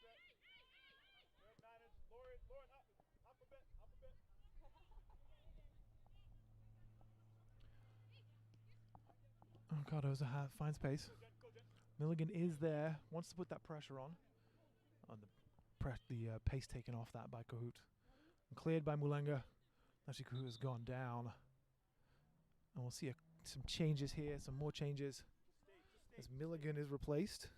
Good manage. Lauren, up a bit. Cardoza finds Pace. Go, Jen. Milligan is there, wants to put that pressure on. The pace taken off that by Kahoot. And cleared by Mulenga. Actually, Kahoot has gone down. And we'll see some changes here, some more changes. As Milligan is replaced.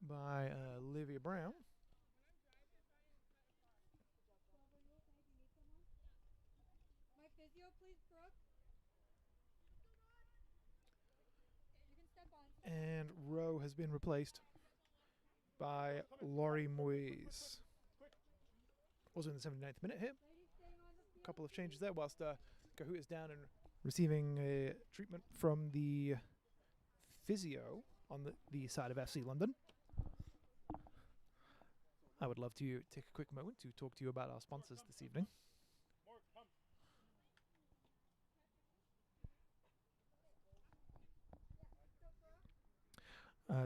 By Olivia Brown. My physio, please, Brooke. You can step on. And Rowe has been replaced by Laurie Moyes. Also in the 79th minute here. A couple of changes there whilst Kahoot is down and receiving treatment from the physio on the side of FC London. I would love to take a quick moment to talk to you about our sponsors this evening.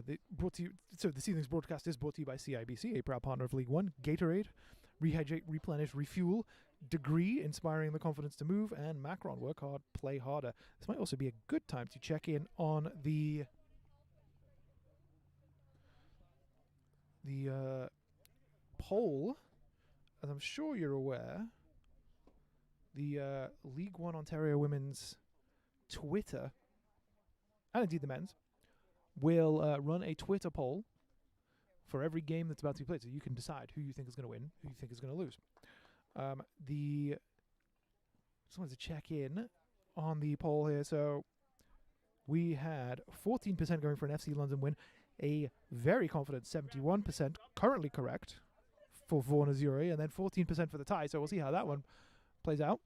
This evening's broadcast is brought to you by CIBC, a proud partner of League One, Gatorade, Rehydrate, Replenish, Refuel, Degree, inspiring the confidence to move, and Macron, work hard, play harder. This might also be a good time to check in on the poll. As I'm sure you're aware, the League One Ontario Women's Twitter, and indeed the men's, will run a Twitter poll for every game that's about to be played, so you can decide who you think is going to win, who you think is going to lose. Just wanted to check in on the poll here. So we had 14% going for an FC London win, a very confident 71% currently correct for Vaughan Azuri, and then 14% for the tie. So we'll see how that one plays out.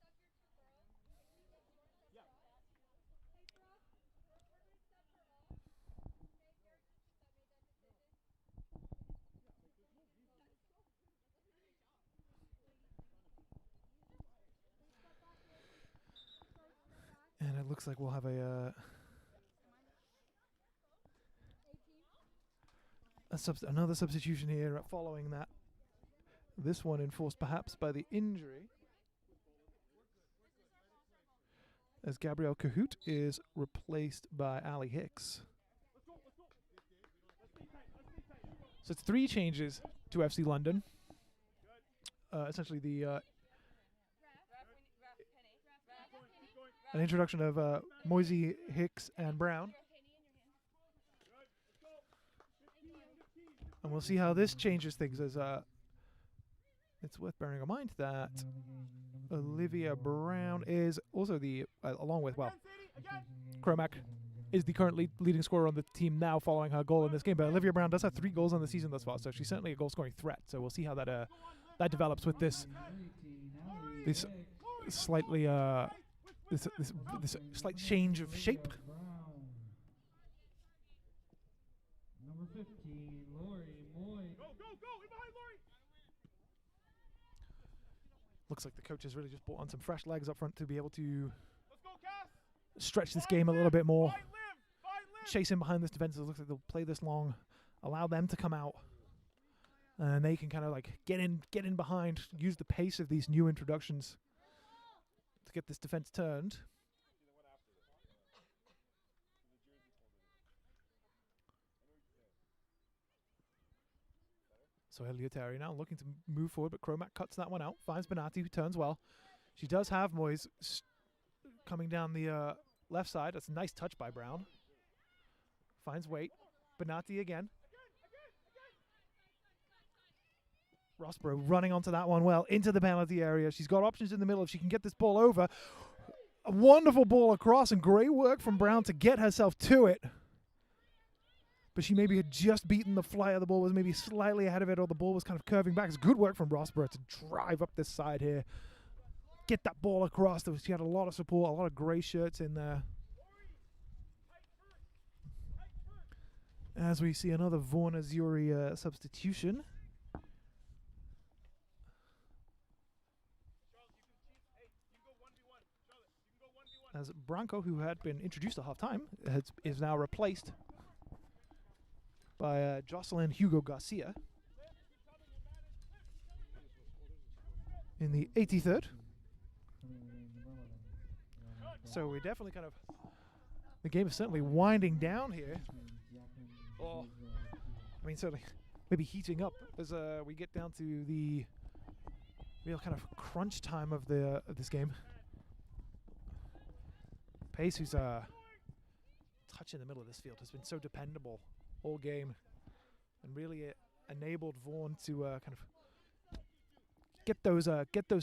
Looks like we'll have a another substitution here following that. This one enforced perhaps by the injury, as Gabrielle Cahoot is replaced by Ali Hicks. So it's 3 changes to FC London. Essentially the an introduction of Moisey, Hicks, and Brown. And we'll see how this changes things, as it's worth bearing in mind that Olivia Brown is also the, along with, well, Cromack is the current leading scorer on the team now following her goal in this game. But Olivia Brown does have 3 goals on the season thus far, so she's certainly a goal-scoring threat. So we'll see how that that develops with this slightly this slight change of shape. Number 15, Lori Moy. Go, in behind Lori. Looks like the coach has really just brought on some fresh legs up front to be able to Let's go, Cass. stretch this game a little bit more. Find Liv. Chase in behind this defense. It looks like they'll play this long, allow them to come out, and they can kind of like get in behind, use the pace of these new introductions to get this defense turned. So Eliotari now looking to move forward, but Cromack cuts that one out, finds Benatti, who turns well. She does have Moyes coming down the left side. That's a nice touch by Brown. Finds weight. Benatti again. Rossborough running onto that one well, into the penalty area. She's got options in the middle if she can get this ball over. A wonderful ball across, and great work from Brown to get herself to it. But she maybe had just beaten the fly of the ball, was maybe slightly ahead of it, or the ball was kind of curving back. It's good work from Rossborough to drive up this side here. Get that ball across. She had a lot of support, a lot of grey shirts in there. As we see another Vaughan Azuri substitution. As Branco, who had been introduced at half-time, is now replaced by Jocelyn Hugo Garcia in the 83rd. So we're definitely kind of, the game is certainly winding down here. Oh, I mean, certainly maybe heating up as we get down to the real kind of crunch time of this game. Pace, who's touch in the middle of this field, has been so dependable all game, and really enabled Vaughan to kind of get those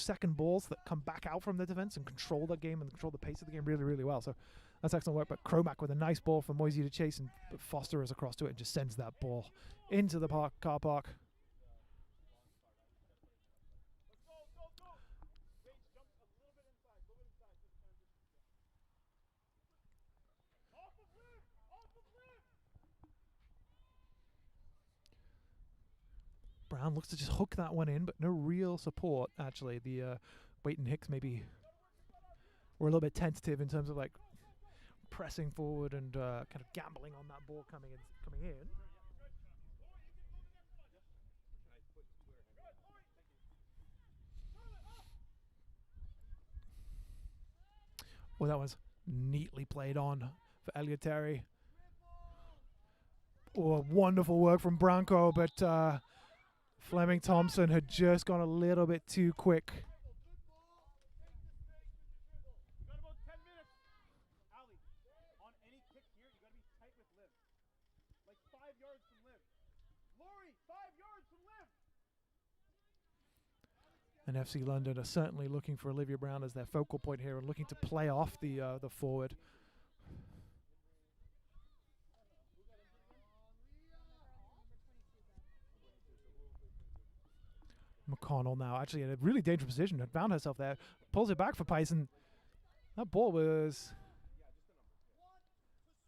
second balls that come back out from the defense and control the game and control the pace of the game really, really well. So that's excellent work. But Cromack with a nice ball for Moisey to chase, and Foster is across to it and just sends that ball into the car park. Brown looks to just hook that one in, but no real support, actually. The Waite and Hicks maybe were a little bit tentative in terms of like pressing forward and kind of gambling on that ball coming in. Well, that was neatly played on for Eliotari. Oh, wonderful work from Branco, but Fleming Thompson had just gone a little bit too quick. You got about 10 minutes. Ali, on any kick here, you got to be tight with Liv. Like 5 yards from Liv. Lori, 5 yards from Liv. And FC London are certainly looking for Olivia Brown as their focal point here and looking to play off the forward. McConnell now actually in a really dangerous position, had found herself there, pulls it back for Pice, and that ball was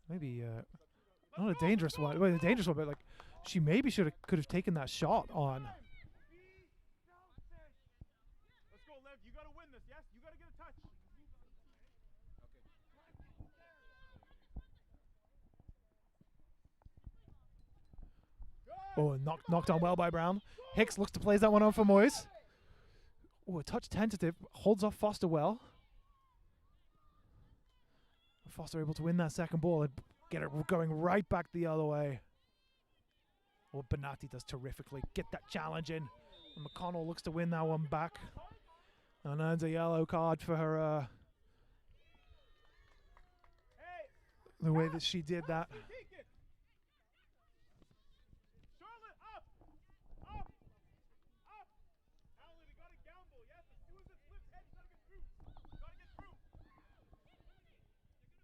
maybe not a dangerous one. Well, a dangerous one, but like she maybe could have taken that shot on. Let's go, Liv. You got to win this, yes? You got to get a touch. Oh, knocked on well by Brown. Hicks looks to place that one on for Moyes. Oh, a touch tentative. Holds off Foster well. Foster able to win that second ball and get it going right back the other way. What Benatti does terrifically. Get that challenge in. And McConnell looks to win that one back. And earns a yellow card for her. The way that she did that. Charlotte, up! Up! Up! Alan, we gotta gamble, yes? As soon as it flips head, you gotta get through. You gotta get through.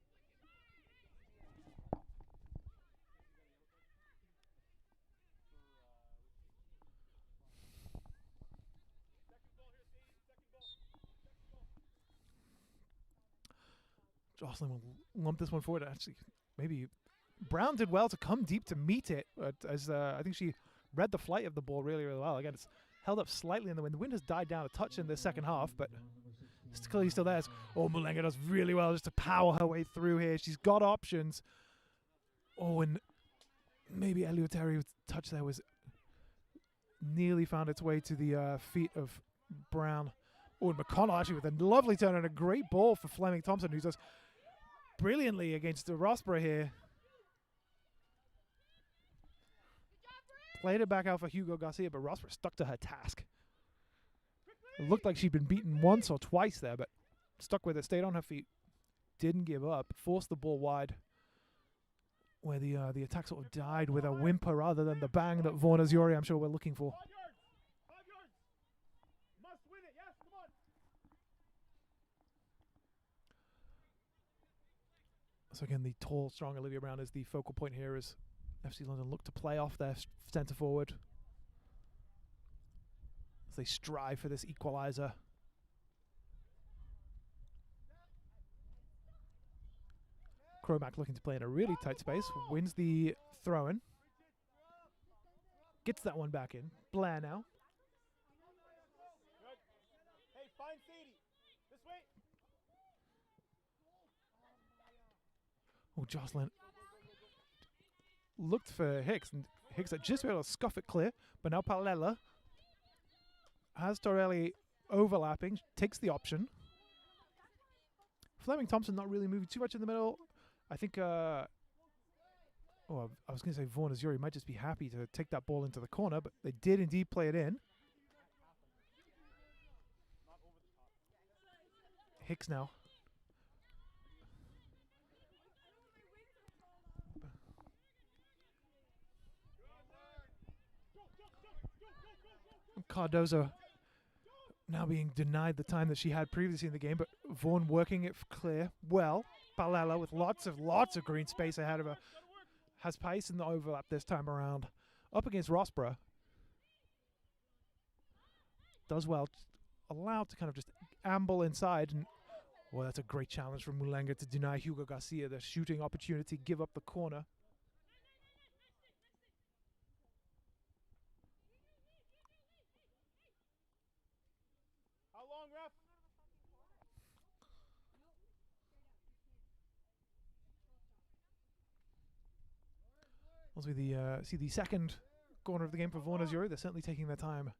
Second ball here, Sadie. Second ball. Second ball. Jocelyn will lump this one forward. Actually, maybe Brown did well to come deep to meet it, but as I think she read the flight of the ball really, really well. Again, it's held up slightly in the wind. The wind has died down a touch in the second half, but it's clearly still there. Oh, Mulenga does really well just to power her way through here. She's got options. Oh, and maybe Eleuteri's touch there was nearly found its way to the feet of Brown. Oh, and McConnell actually with a lovely turn and a great ball for Fleming Thompson, who does brilliantly against the Rossborough here. Played it back out for Hugo Garcia, but Rossborough stuck to her task. It looked like she'd been beaten once or twice there, but stuck with it, stayed on her feet, didn't give up, forced the ball wide, where the attack sort of died with a whimper rather than the bang that Vaughan Azuri, I'm sure, we're looking for. 5 yards. 5 yards. Must win it. Yes, come on. So again, the tall, strong Olivia Brown is the focal point here as FC London look to play off their centre forward as they strive for this equaliser. Cromack looking to play in a really tight space, wins the throw-in. Gets that one back in. Blair now. Good. Hey, find Sadie. This way. Oh, Jocelyn looked for Hicks, and Hicks had just been able to scuff it clear, but now Palela has Torelli overlapping, takes the option. Fleming Thompson not really moving too much in the middle. I think, I was going to say Vaughan Azuri might just be happy to take that ball into the corner, but they did indeed play it in. Hicks now. Cardozo now being denied the time that she had previously in the game, but Vaughan working it clear well. Palela with lots of green space ahead of her. Has pace in the overlap this time around. Up against Rossborough. Does well. Allowed to kind of just amble inside. And well, that's a great challenge from Mulenga to deny Hugo Garcia the shooting opportunity, give up the corner. How long, ref? As we see the second corner of the game for Vaughan Azuri, they're certainly taking their time,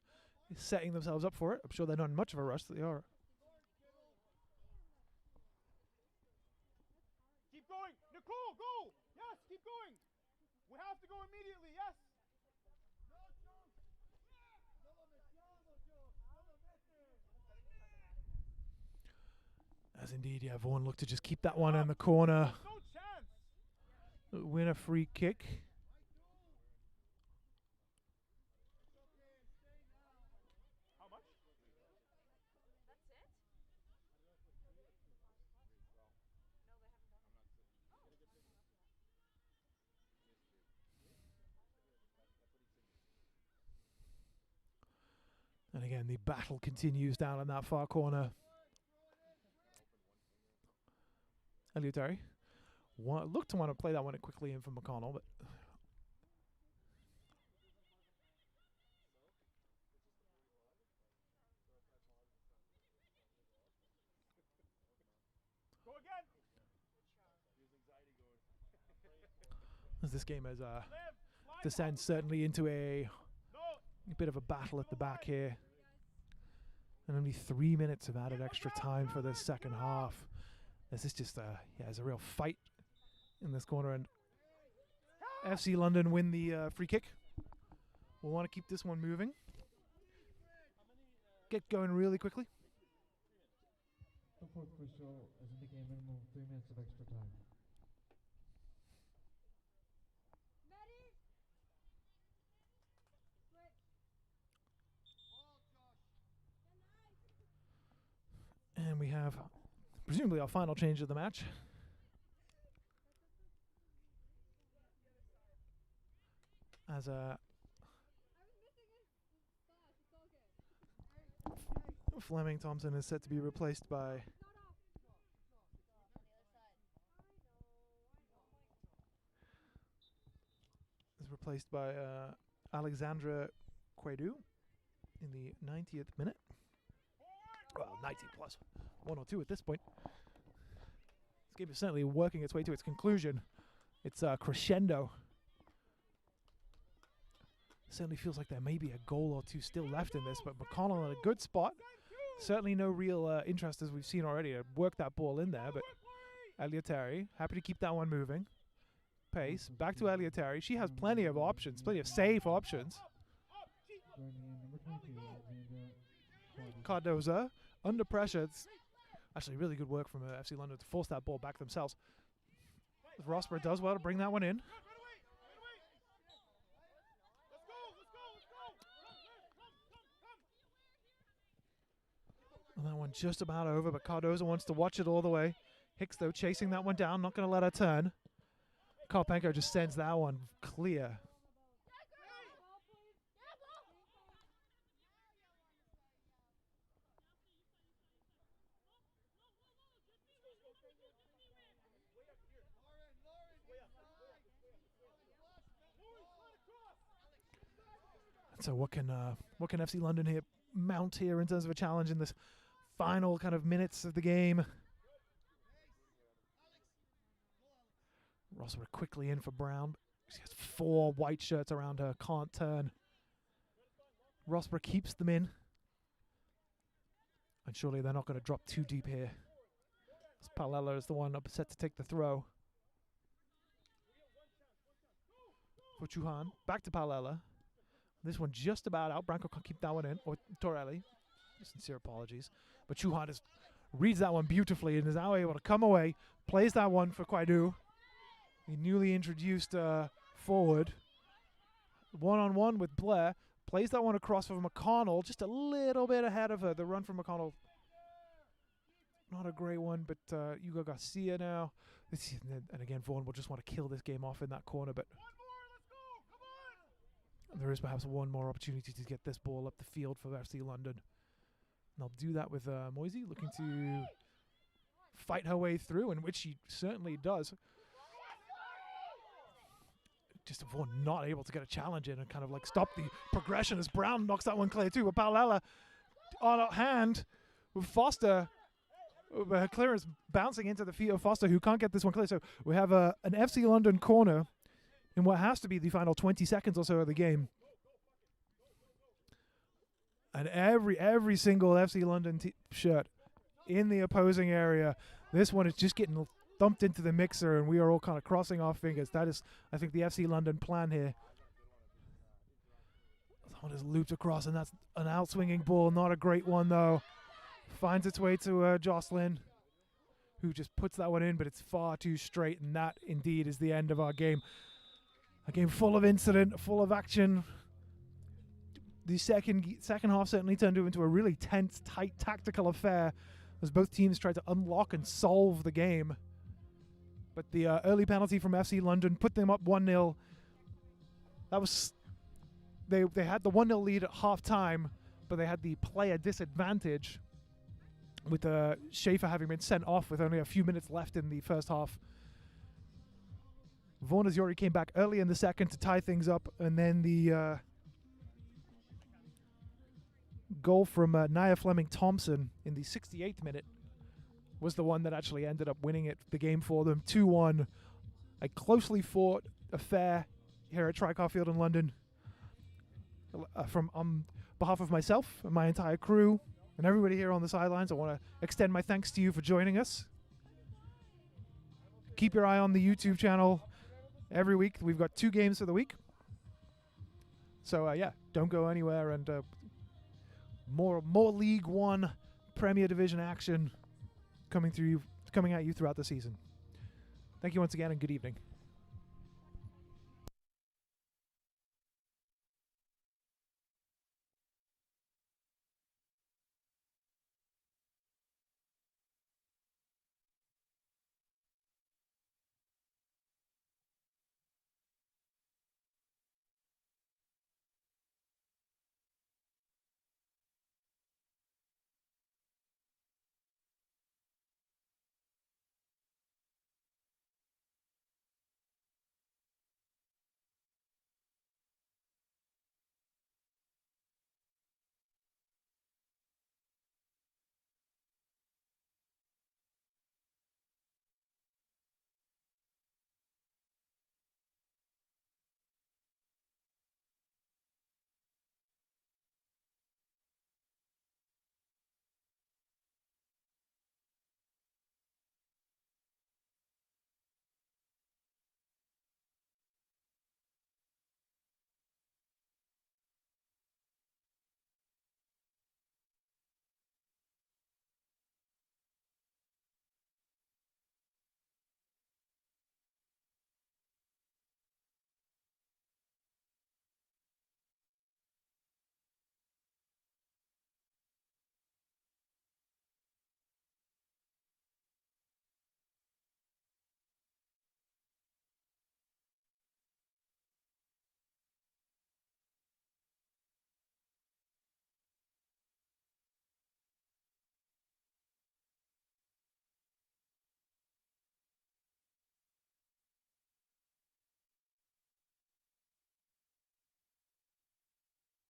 setting themselves up for it. I'm sure they're not in much of a rush. They are. Keep going. Nicole, go. Yes, keep going. We have to go immediately. Yes. As indeed, yeah, Vaughan looked to just keep that one in the corner. No chance. Win a free kick. How much? And again, the battle continues down in that far corner. Eleutheri looked to want to play that one quickly in for McConnell, but Go again. as this game has Liv, slide descends certainly into a bit of a battle at the back here. And only 3 minutes of added extra time for the second half. This is just there's a real fight in this corner, and FC London win the free kick. We'll want to keep this one moving. Get going really quickly. The fourth whistle is indicating a minimum of 3 minutes of extra time. Maddie! Switch. And we have presumably our final change of the match. As Fleming Thompson is set to be replaced by Alexandra Quaidu in the 90th minute. Well, 90 plus 102 at this point. This game is certainly working its way to its conclusion. It's crescendo. Certainly feels like there may be a goal or two still left in this, but McConnell in a good spot. Certainly no real interest, as we've seen already, to work that ball in there, but Eliotari, happy to keep that one moving. Pace, back to Eliotari. She has plenty of options, plenty of safe options. Cardoza, under pressure. It's actually really good work from FC London to force that ball back themselves. Rosberg does well to bring that one in. And that one just about over, but Cardoza wants to watch it all the way. Hicks, though, chasing that one down, not going to let her turn. Karpenko just sends that one clear. So what can FC London here mount here in terms of a challenge in this final kind of minutes of the game? Rosberg quickly in for Brown. She has 4 white shirts around her, can't turn. Rosberg keeps them in. And surely they're not going to drop too deep here. Palela is the one up set to take the throw. For Chouhan, back to Palela. This one just about out. Branco can't keep that one in. Or Torelli. Sincere apologies. But Chouhan reads that one beautifully and is now able to come away. Plays that one for Quaidu. The newly introduced forward. One-on-one with Blair. Plays that one across for McConnell. Just a little bit ahead of her. The run from McConnell. Not a great one, but Hugo Garcia now. And again, Vaughan will just want to kill this game off in that corner, but there is perhaps one more opportunity to get this ball up the field for FC London. And they'll do that with Moisey looking to fight her way through, and which she certainly does. Just Vaughan not able to get a challenge in and kind of like stop the progression as Brown knocks that one clear too. With Palela on hand with Foster. Her clearance bouncing into the feet of Foster, who can't get this one clear. So we have an FC London corner in what has to be the final 20 seconds or so of the game. And every single FC London shirt in the opposing area. This one is just getting thumped into the mixer, and we are all kind of crossing our fingers. That is, I think, the FC London plan here. That one is looped across, and that's an outswinging ball. Not a great one, though. Finds its way to Jocelyn, who just puts that one in, but it's far too straight, and that indeed is the end of our game. A game full of incident, full of action. The second half certainly turned into a really tense, tight, tactical affair as both teams tried to unlock and solve the game. But the early penalty from FC London put them up 1-0. That was... They had the 1-0 lead at half-time, but they had the player disadvantage with Schaefer having been sent off with only a few minutes left in the first half. Vaughan Azuri came back early in the second to tie things up, and then the goal from Nia Fleming-Thompson in the 68th minute was the one that actually ended up winning the game for them. 2-1, a closely fought affair here at Tricarfield in London. From behalf of myself and my entire crew and everybody here on the sidelines, I want to extend my thanks to you for joining us. Keep your eye on the YouTube channel every week. We've got 2 games for the week. So, yeah, don't go anywhere, and more League One Premier Division action coming at you throughout the season. Thank you once again, and good evening.